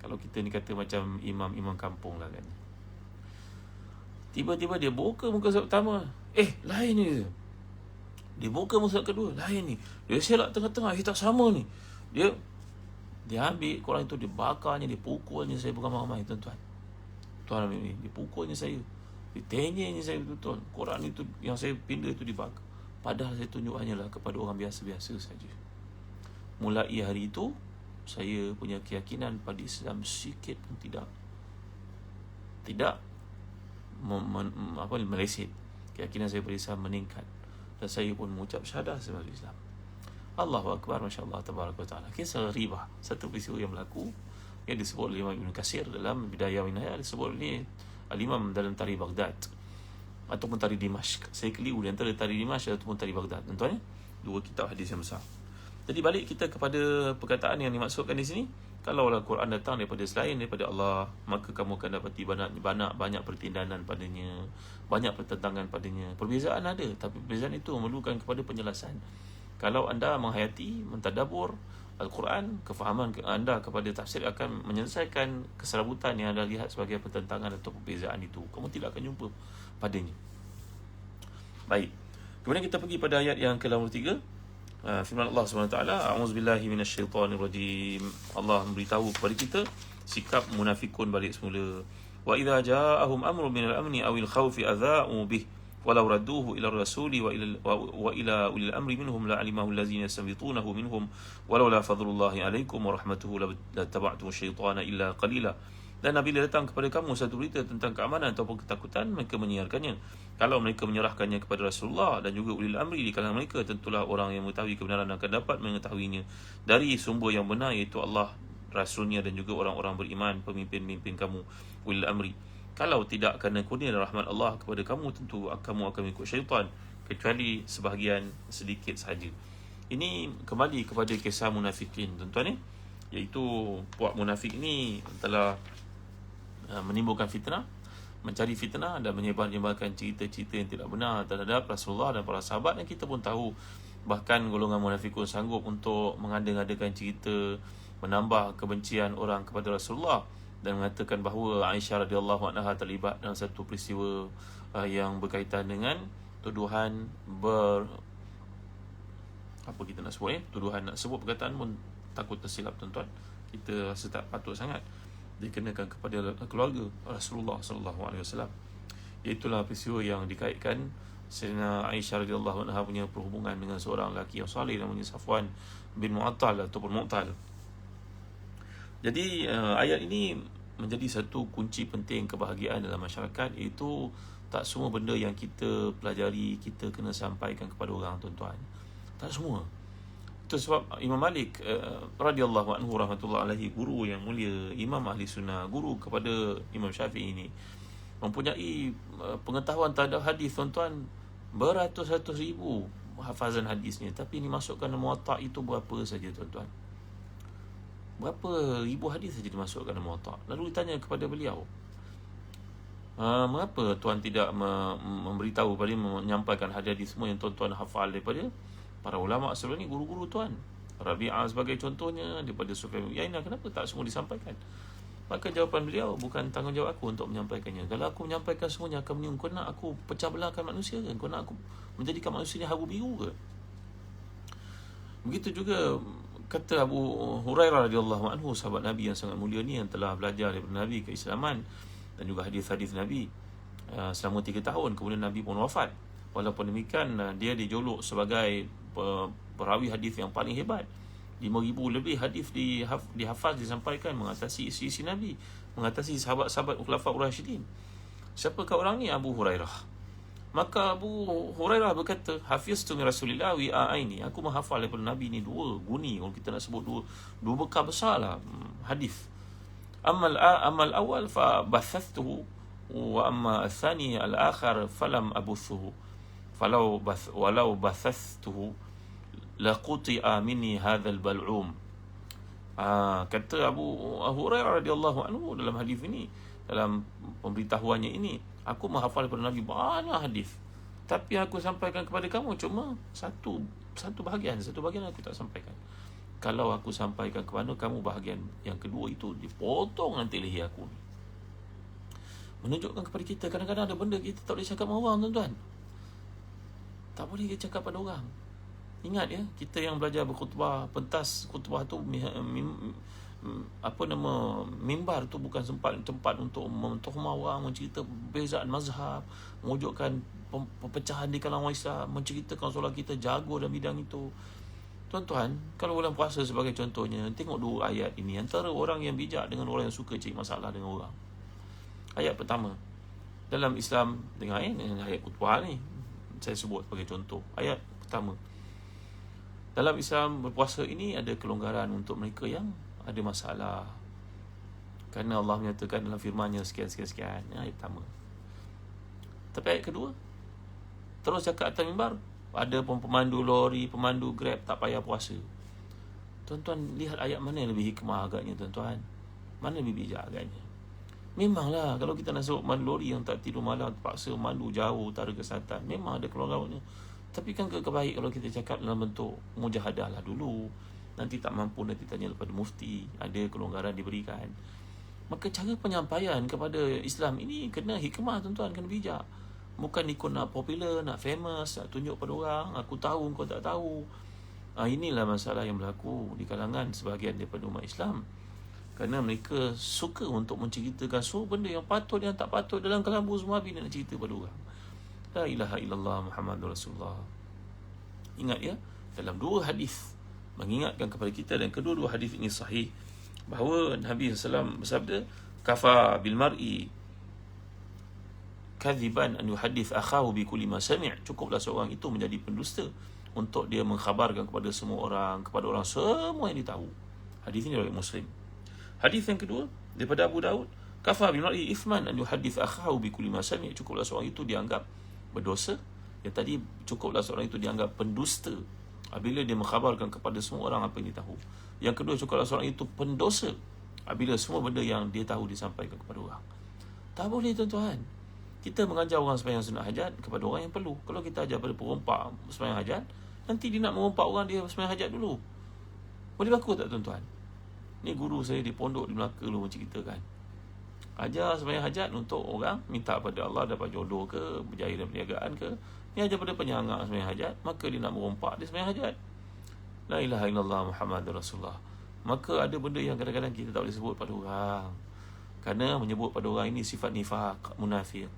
S1: Kalau kita ni kata macam imam-imam kampung lah kan. Tiba-tiba dia buka muka surat pertama, lain ni. Dia buka muka surat kedua, lain ni. Dia selak tengah-tengah, tak sama ni. Dia ambil Quran itu, dia bakarnya, dia pukulnya saya beramai-ramai tuan-tuan. Tuan ini, dia pukulnya saya, dia tenyenya saya betul-betul. Quran itu yang saya pindah itu dibakar. Padahal saya tunjuk hanyalah kepada orang biasa-biasa saja. Mulai hari itu, saya punya keyakinan pada Islam sikit pun tidak meleset. Keyakinan saya pada Islam meningkat, dan saya pun mengucap syahadah sebagai Islam. Allahu Akbar, Masya Allah, Tabaraka wa Ta'ala. Kisah ribah, satu peristiwa yang berlaku yang disebut oleh Imam Ibn Katsir dalam Bidayah wa Nihayah. Disebut oleh Al-Imam dalam Tarikh Baghdad ataupun Tarikh Dimashq. Saya keliru di antara Tarikh Dimashq ataupun Tarikh Baghdad tuan-tuan, dua kitab hadis yang besar. Jadi balik kita kepada perkataan yang dimaksudkan di sini. Kalaulah Quran datang daripada selain daripada Allah, maka kamu akan dapati banyak pertindahan padanya, banyak pertentangan padanya. Perbezaan ada, tapi perbezaan itu memerlukan kepada penjelasan. Kalau anda menghayati, mentadabur Al-Quran, kefahaman anda kepada tafsir akan menyelesaikan keserabutan yang anda lihat sebagai pertentangan atau perbezaan itu. Kamu tidak akan jumpa padanya. Baik. Kemudian kita pergi pada ayat yang ke-83. Firman Allah SWT, A'udzubillahi minasyaitanirrajim. Allah memberitahu kepada kita sikap munafikun balik semula. Wa idza ja'ahum amrun minal amni awil khawfi adha'u bih walau radduhu ila rasuli wa ila ulil amri minhum la'alimahu allazina yastanbitunahu minhum walau la fadlullahi alaikum wa rahmatuhu la taba'tum syaitana illa qalila. Dan apabila datang kepada kamu satu berita tentang keamanan ataupun ketakutan, mereka menyiarkannya. Kalau mereka menyerahkannya kepada Rasulullah dan juga ulil amri di kalangan mereka, tentulah orang yang mengetahui kebenaran akan dapat mengetahuinya dari sumber yang benar, iaitu Allah, Rasulnya dan juga orang-orang beriman, pemimpin-pemimpin kamu, ulil amri. Kalau tidak kerana kurnia dan rahmat Allah kepada kamu, tentu kamu akan ikut syaitan, kecuali sebahagian sedikit sahaja. Ini kembali kepada kisah munafikin, tuan-tuan, iaitu puak munafik ini telah menimbulkan fitnah, mencari fitnah dan menyebar-nyebarkan cerita-cerita yang tidak benar terhadap Rasulullah dan para sahabat. Dan kita pun tahu, bahkan golongan munafikun sanggup untuk mengada-ngadakan cerita, menambah kebencian orang kepada Rasulullah dan mengatakan bahawa Aisyah radhiyallahu anha terlibat dalam satu peristiwa yang berkaitan dengan tuduhan tuduhan nak sebut perkataan pun takut tersilap, tuan-tuan. Kita rasa tak patut sangat dikenakan kepada keluarga Rasulullah sallallahu alaihi wasallam. Itulah peristiwa yang dikaitkan Sayyidina Aisyah radhiyallahu anha punya perhubungan dengan seorang lelaki yang saleh namanya Safwan bin Mu'attal ataupun Mu'tal. Jadi ayat ini menjadi satu kunci penting kebahagiaan dalam masyarakat, iaitu tak semua benda yang kita pelajari kita kena sampaikan kepada orang, tuan-tuan. Tak semua. Itu sebab Imam Malik radhiyallahu anhu rahmatullah alaihi, guru yang mulia, imam ahli sunnah, guru kepada Imam Syafi'i ini, mempunyai pengetahuan terhadap hadis, tuan-tuan, beratus-ratus ribu hafazan hadisnya. Tapi dimasukkan dalam Muwatta' itu berapa saja, tuan-tuan? Berapa ribu hadis saja dimasukkan dalam Muwatta'. Lalu ditanya kepada beliau, mengapa tuan tidak memberitahu pada menyampaikan hadis semua yang tuan-tuan hafal daripada para ulama sebelum ni, guru-guru tuan? Rabi'ah sebagai contohnya, daripada Sufyan bin Uyainah, kenapa tak semua disampaikan? Maka jawapan beliau, bukan tanggungjawab aku untuk menyampaikannya. Kalau aku menyampaikan semuanya akan menyinggung. Kau nak aku pecah belahkan manusia ke? Kau nak aku menjadikan manusia ni haru biru ke? Begitu juga kata Abu Hurairah radhiyallahu anhu, sahabat Nabi yang sangat mulia ni, yang telah belajar daripada Nabi keislaman dan juga hadis-hadis Nabi selama 3 tahun. Kemudian Nabi pun wafat. Walaupun demikian, dia dijolok sebagai perawi hadis yang paling hebat. 5,000 lebih hadis dihafaz, disampaikan, mengatasi isi-isi Nabi, mengatasi sahabat-sahabat Khulafaur Rasyidin. Siapakah orang ni? Abu Hurairah. Maka Abu Hurairah berkata, hafiztu min Rasulillah wi'aini, aku menghafal daripada Nabi ni 2 guni, kalau kita nak sebut dua bekal besar lah hadis. Amal awal fa bathathtuhu wa amma athani al-akhar falam abuthuhu walau bathathtuhu laquti'a minni hadzal bal'um. Kata Abu Hurairah radhiyallahu anhu dalam hadis ini, dalam pemberitahuannya ini, aku menghafal daripada Nabi banyak hadis, tapi aku sampaikan kepada kamu cuma satu bahagian aku tak sampaikan. Kalau aku sampaikan kepada kamu bahagian yang kedua itu, dipotong nanti leher aku. Menunjukkan kepada kita, kadang-kadang ada benda kita tak boleh cakap dengan orang, tuan-tuan. Tak boleh kita cakap pada orang. Ingat ya, kita yang belajar berkhutbah, pentas khutbah tu, mimbar tu bukan tempat untuk mentohmah orang, mencerita perbezaan mazhab, mewujudkan perpecahan di kalangan Islam, menceritakan solat kita jago dalam bidang itu. Tuan-tuan, kalau bulan puasa sebagai contohnya, tengok 2 ayat ini, antara orang yang bijak dengan orang yang suka cari masalah dengan orang. Ayat pertama, dalam Islam, dengar ayat khutbah ni, saya sebut sebagai contoh. Ayat pertama, dalam Islam berpuasa ini ada kelonggaran untuk mereka yang ada masalah, kerana Allah menyatakan dalam firman-Nya sekian. Ayat pertama. Tapi ayat kedua, terus cakap atas mimbar, ada pemandu lori, pemandu Grab tak payah puasa. Tuan-tuan, lihat ayat mana yang lebih hikmah agaknya, tuan-tuan? Mana lebih bijak agaknya? Memanglah kalau kita nak sebut pemandu lori yang tak tidur malam, terpaksa mandu jauh utara ke selatan, memang ada kelonggarannya. Tapi kan kebaik kalau kita cakap dalam bentuk mujahadah lah dulu. Nanti tak mampu, nanti tanya kepada mufti, ada kelonggaran diberikan. Maka cara penyampaian kepada Islam ini kena hikmah, tuan-tuan, kena bijak. Bukan ikut nak popular, nak famous, nak tunjuk pada orang, aku tahu, kau tak tahu. Inilah masalah yang berlaku di kalangan sebahagian daripada umat Islam. Kerana mereka suka untuk menceritakan benda yang patut, yang tak patut dalam kalambu semua, bila nak cerita pada orang. La ilaha illallah Muhammadur Rasulullah. Ingat ya, dalam 2 hadis mengingatkan kepada kita, dan kedua-dua hadis ini sahih, bahawa Nabi SAW bersabda, kafa bil mar'i kadhiban an yuhaddith akhahu bi kulli ma sami'. Cukuplah seorang itu menjadi pendusta untuk dia mengkhabarkan kepada semua orang, kepada orang semua yang dia tahu. Hadis ini riwayat Muslim. Hadis yang kedua daripada Abu Daud, kafa bil mar'i ithman an yuhaddith akhahu bi kulli ma sami'. Cukuplah seorang itu dianggap berdosa. Yang tadi, cukuplah seorang itu dianggap pendusta apabila dia mengkhabarkan kepada semua orang apa yang dia tahu. Yang kedua, cukuplah seorang itu pendosa apabila semua benda yang dia tahu disampaikan kepada orang. Tak boleh tuan-tuan. Kita mengajar orang sembahyang sunat hajat kepada orang yang perlu. Kalau kita ajar pada perompak sembahyang hajat, nanti dia nak merompak orang dia sembahyang hajat dulu. Boleh berlaku tak tuan-tuan? Ni guru saya di pondok di Melaka dulu menceritakan. Ajar sembahyang hajat untuk orang minta pada Allah dapat jodoh ke, berjaya dalam perniagaan ke. Ni ajar pada penyangga sembahyang hajat, maka dia nak merompak dia sembahyang hajat. La ilaha illallah Muhammadur Rasulullah. Maka ada benda yang kadang-kadang kita tak boleh sebut pada orang, kerana menyebut pada orang ini sifat nifaq, munafik.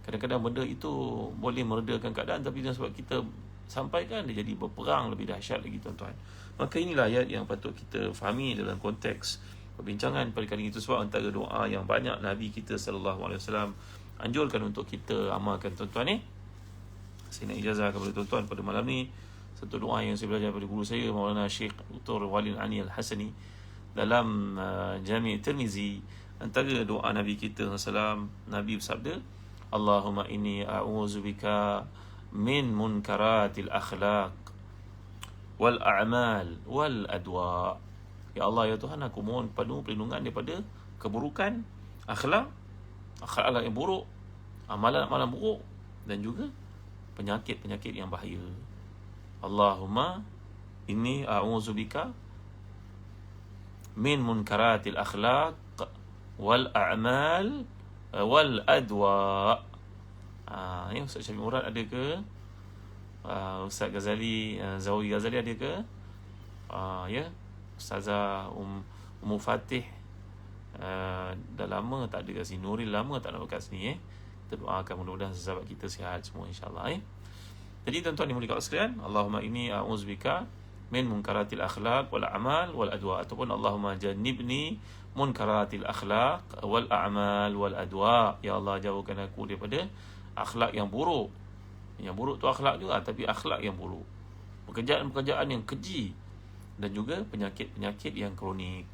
S1: Kadang-kadang benda itu boleh meredakan keadaan, tapi sebab kita sampaikan, dia jadi berperang lebih dahsyat lagi tuan-tuan. Maka inilah ayat yang patut kita fahami dalam konteks perbincangan pada kali itu. Sebab antara doa yang banyak Nabi kita SAW anjurkan untuk kita amalkan tuan-tuan. Saya nak ijazah kepada tuan-tuan pada malam ni satu doa yang saya belajar daripada guru saya Maulana Syekh Dr. Walid Ani Al-Hasani dalam Jami' Tirmizi. Antara doa Nabi kita SAW, Nabi bersabda, Allahumma inni a'udzubika min munkaratil akhlaq wal a'mal wal adwa. Ya Allah, ya Tuhan, aku mohon penuh perlindungan daripada keburukan akhlak yang buruk, amalan-amalan buruk, dan juga penyakit-penyakit yang bahaya. Allahumma inni a'udzubika min munkaratil akhlaq wal a'mal wal adwa. Ni Ustaz Syafiq Murad ada ke? Ustaz Ghazali, Zawi Ghazali ada ke? Ya, Ustazah Ummu Fatih dah lama tak ada kat sini. Nuril lama tak nampak kat sini. Kita doakan mudah-mudahan sahabat kita sihat semua insya-Allah. Jadi tuan-tuan dimuliakan Allah sekalian, Allahumma inni a'udzubika min munkaratil akhlaq wal a'mal wal adwa, ataupun Allahumma jannibni munkaratil akhlaq wal a'mal wal adwa. Ya Allah, jauhkan aku daripada akhlak yang buruk. Yang buruk tu akhlak juga, tapi akhlak yang buruk, pekerjaan-pekerjaan yang keji, dan juga penyakit-penyakit yang kronik.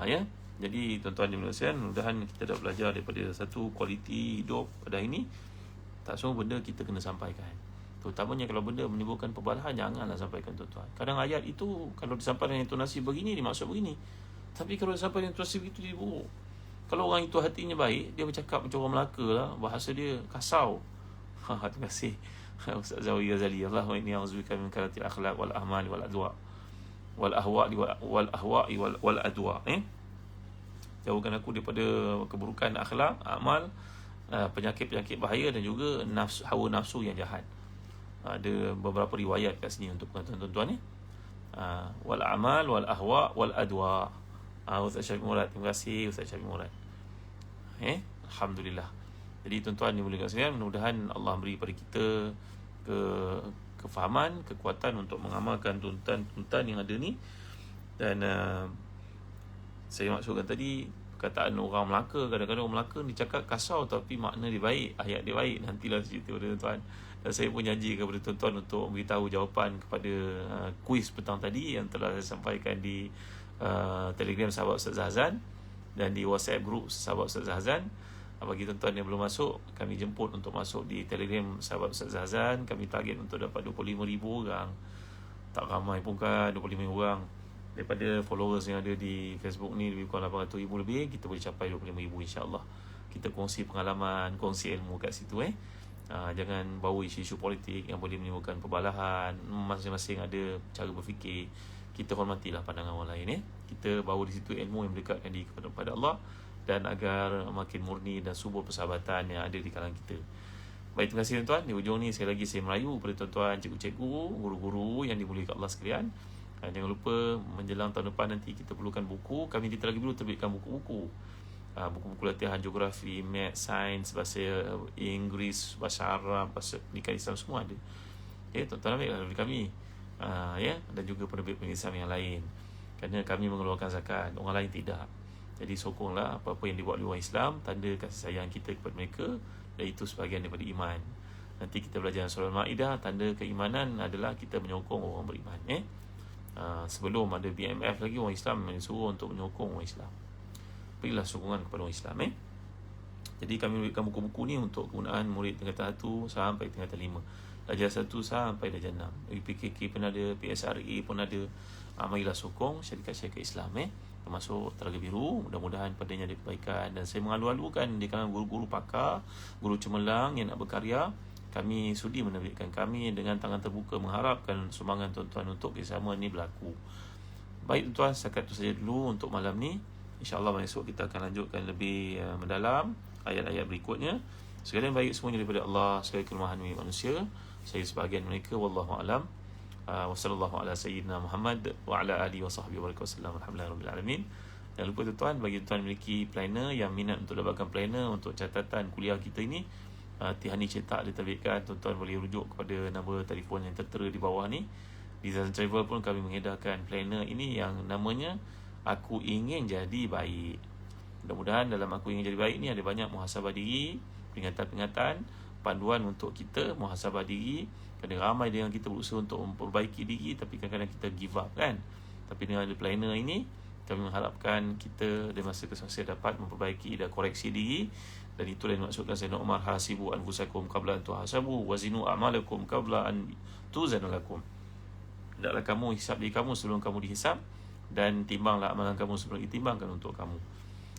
S1: Ya. Jadi tuan-tuan dan puan-puan, mudah-mudahan kita dah belajar daripada satu kualiti hidup pada hari ini. Tak semua benda kita kena sampaikan. Terutamanya kalau benda menimbulkan perbalahan, janganlah sampaikan tuan-tuan. Kadang ayat itu kalau disampaikan dengan intonasi begini, dimaksud begini. Tapi kalau disampaikan dengan intonasi begitu, dia buruk. Kalau orang itu hatinya baik, dia bercakap macam orang Melaka lah, bahasa dia kasau. Terima kasih Ustaz Zawi Ghazali. Allahumma inni a'udzubika min karatil akhlaq wal a'mal wal adwa wal ahwa'i wal adwa. Jauhkan aku daripada keburukan akhlak, amal, penyakit-penyakit bahaya, dan juga hawa nafsu yang jahat. Ada beberapa riwayat kat sini untuk tuan-tuan. Wal amal wal ahwa wal adwa. Ustaz Syafiq Murad, terima kasih Ustaz Syafiq Murad. Alhamdulillah. Jadi tuan-tuan dimuliakan sekalian, mudah-mudahan Allah beri pada kita kefahaman, kekuatan untuk mengamalkan tuntutan yang ada ni. Dan saya maksudkan tadi, perkataan orang Melaka, kadang-kadang orang Melaka ni cakap kasar tapi makna dia baik, ayat dia baik. Nantilah cerita pada tuan-tuan. Dan saya pun janji kepada tuan-tuan untuk beritahu jawapan kepada kuis petang tadi yang telah saya sampaikan di Telegram Sahabat Ustaz Zahzan dan di WhatsApp group Sahabat Ustaz Zahzan. Bagi tuan-tuan yang belum masuk, kami jemput untuk masuk di Telegram Sahabat Ustaz Zahzan. Kami target untuk dapat 25,000 orang. Tak ramai pun kan, 25,000 orang. Daripada followers yang ada di Facebook ni lebih kurang 800,000 lebih, kita boleh capai 25,000 insya-Allah. Kita kongsi pengalaman, kongsi ilmu kat situ. Jangan bawa isu-isu politik yang boleh menimbulkan perbalahan. Masing-masing ada cara berfikir. Kita hormatilah pandangan orang lain. Kita bawa di situ ilmu yang mendekatkan diri kepada Allah, dan agar makin murni dan subur persahabatan yang ada di kalangan kita. Baik, terima kasih tuan-tuan. Di hujung ni sekali lagi saya merayu kepada tuan-tuan, cikgu-cikgu, guru-guru yang dimuliakan Allah sekalian. Jangan lupa menjelang tahun depan nanti kita perlukan buku. Kami kita lagi dulu terbitkan buku-buku. Buku-buku latihan geografi, maths, sains, bahasa Inggeris, bahasa Arab, bahasa pendidikan Islam, semua ada. Tuan-tuan ambil dari kami. Dan juga penerbit Islam yang lain. Kerana kami mengeluarkan zakat, orang lain tidak. Jadi sokonglah apa-apa yang dibuat oleh orang Islam, tanda kasih sayang kita kepada mereka, dan itu sebahagian daripada iman. Nanti kita belajar surah Al-Ma'idah, tanda keimanan adalah kita menyokong orang beriman. Sebelum ada BMF lagi, orang Islam disuruh untuk menyokong orang Islam. Berilah sokongan kepada orang Islam. Jadi kami memberikan buku-buku ni untuk kegunaan murid tingkatan 1 sampai tingkatan 5, darjah 1 sampai darjah 6. PKK pun ada, PSRA pun ada. Marilah sokong syarikat-syarikat Islam, termasuk Telaga Biru. Mudah-mudahan padanya ada kebaikan. Dan saya mengalu-alukan di kalangan guru-guru pakar, guru cemerlang yang nak berkarya, kami sudi menerbitkan, kami dengan tangan terbuka mengharapkan sumbangan tuan-tuan untuk kerjasama ini berlaku. Baik tuan-tuan, setakat itu saja dulu untuk malam ni. InsyaAllah esok kita akan lanjutkan lebih mendalam ayat-ayat berikutnya. Segala yang baik semuanya daripada Allah, segala kelemahan milik manusia, saya sebahagian mereka. Wallahu a'lam. Wa sallallahu ala sayyidina Muhammad wa ala alihi wa sahbihi wa sallam. Alhamdulillahirabbil alamin. Jangan lupa tuan-tuan, bagi tuan memiliki planner yang minat untuk dapatkan planner untuk catatan kuliah kita ini, Tihani Cetak diterbitkan. Tuan-tuan boleh rujuk kepada nombor telefon yang tertera di bawah ni. Di Zazan Travel pun kami mengedarkan planner ini yang namanya Aku Ingin Jadi Baik. Mudah-mudahan dalam Aku Ingin Jadi Baik ni ada banyak muhasabah diri, peringatan-peringatan, panduan untuk kita muhasabah diri. Kadang ramai dengan kita berusaha untuk memperbaiki diri, tapi kadang-kadang kita give up kan. Tapi dengan ada planner ini, kami mengharapkan kita dari masa ke masa dapat memperbaiki dan koreksi diri. Dan itulah yang dimaksudkan Sayyidina Umar, hasibu anfusakum qabla an tuhasabu wazinu a'malakum qabla an tuzanu lakum. Hendaklah kamu hisap diri kamu sebelum kamu dihisap, dan timbanglah amalan kamu sebelum ditimbangkan untuk kamu.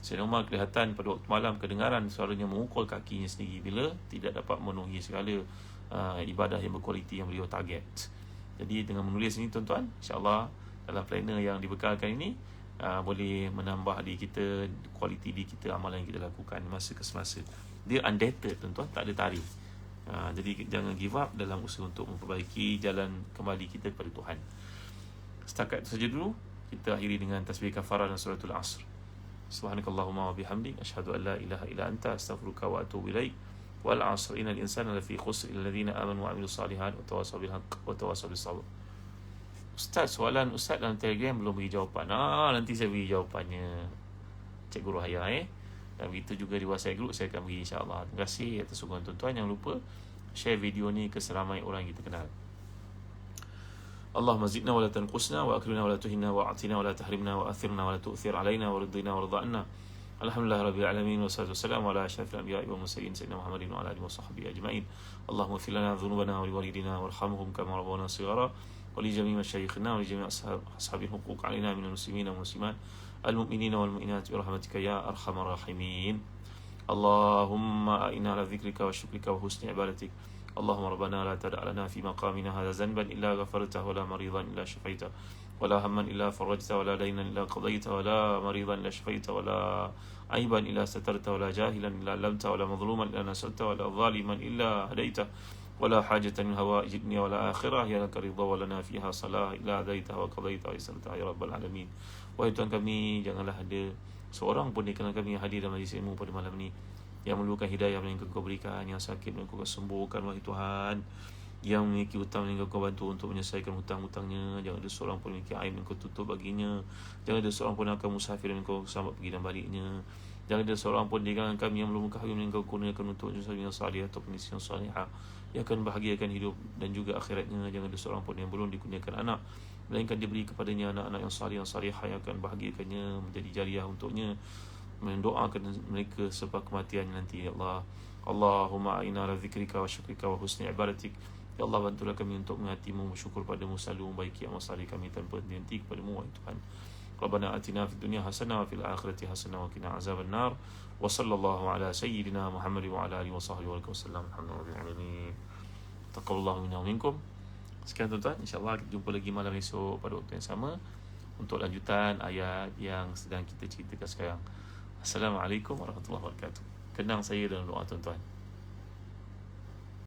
S1: Sayyidina Umar kelihatan pada waktu malam kedengaran suaranya memukul kakinya sendiri bila tidak dapat memenuhi segala ibadah yang berkualiti yang beliau target. Jadi dengan menulis ini tuan-tuan, insya-Allah dalam planner yang dibekalkan ini boleh menambah diri kita, kualiti diri kita, amalan yang kita lakukan masa ke semasa. Dia undated tuan-tuan, tak ada tarikh. Jadi jangan give up dalam usaha untuk memperbaiki jalan kembali kita kepada Tuhan. Setakat itu saja dulu. Kita akhiri dengan tasbih kafarah dan suratul Asr. Subhanakallahumma wa bihamdik, asyhadu an la ilaha illa anta, astaghfiruka wa atubu ilaik. Wal 'asr, innal insana lafi khusr illa alladziina aamanu wa 'amilus shalihaati wa tawassaw bil haqq wa tawassaw bis sabr. Ustaz, soalan Ustaz dalam Telegram belum beri jawapan. Nanti saya beri jawapannya, Cikgu Rohaya. Dan begitu juga di WhatsApp group saya akan beri, insya-Allah. Terima kasih atas sokongan tuan-tuan. Jangan lupa share video ni ke seramai orang yang kita kenal. Allahumma zidna wa la tanqusna wa akrimna wa la tuhinna wa a'tina wa la tahrimna wa athirna wa la tu'thir alaina wa ridina wa ridha anna. Alhamdulillah rabbil alamin, wassalatu wassalamu ala asyrafil anbiya'i wal mursalin sayyidina Muhammadin wa ala alihi wa sahbihi ajma'in. Allahumma ighfir lana dhunubana wa liwalidina warhamhum kama rabbawna shighara wa li jami'i masyayikhina wa li jami'i ashabil huquq alaina minal muslimin wal muslimat al mu'minina wal mu'minat bi rahmatika ya arhamar rahimin. Allahumma a'inna ala dzikrika wa syukrika wa husni ibadatik. Allahumma rabbana la tada' lana fi maqamina hadha zanban illa ghafartahu wa la maridan illa shafaita wa la hamman illa farajta wa la daynan illa qadayta wa la maridan illa shafaita wa la aiban illa satarta wa la jahilan illa lamta wa la madhluman illa nasarta wa la zaliman illa hadaita wa la hajatan min hawaij dunya wa la akhirah ya laka ridha wa lana fiha salah illa hadaita wa qadaita wa yassarta ya rabbal alamin. Wahai Tuhan kami, janganlah ada seorang pun di kalangan kami yang hadir dalam majlis ilmu pada malam ini yang memerlukan hidayah yang Kau berikan, yang sakit yang Kau sembuhkan, wahai Tuhan, yang memiliki hutang yang Kau bantu untuk menyelesaikan hutang-hutangnya. Jangan ada seorang pun memiliki aib yang Kau tutup baginya. Jangan ada seorang pun yang akan musafir yang Kau selamat pergi dan baliknya. Jangan ada seorang pun di kalangan kami yang belum kahwin yang Kau gunakan untuk jusalah yang salih atau istri yang salihah yang akan bahagiakan hidup dan juga akhiratnya. Jangan ada seorang pun yang belum dikurniakan anak, melainkan diberi kepadanya anak-anak yang salih yang salihah yang akan bahagiakannya menjadi jariah untuknya, mendoakan mereka sebab kematian nanti. Ya Allah, Allahumma a'inna ala dzikrika wa syukrika wa husni ibadatik. Ya Allah, bantulah kami untuk mengasihimu, bersyukur padamu, selalu membaiki amal saleh kami tanpa henti kepadamu, wahai Tuhan. Rabbana atina fid dunya hasanah wa fil akhirati hasanah wa qina azaban nar. Wa sallallahu ala sayyidina Muhammad wa ala alihi wa sahbihi wa sallam. Alhamdulillah alamin. Taqabbalallahu minna wa minkum. Sekian tuan-tuan, insya-Allah kita jumpa lagi malam esok pada waktu yang sama untuk lanjutan ayat yang sedang kita ceritakan sekarang. Assalamualaikum warahmatullahi wabarakatuh. Kenang saya dalam doa tuan-tuan.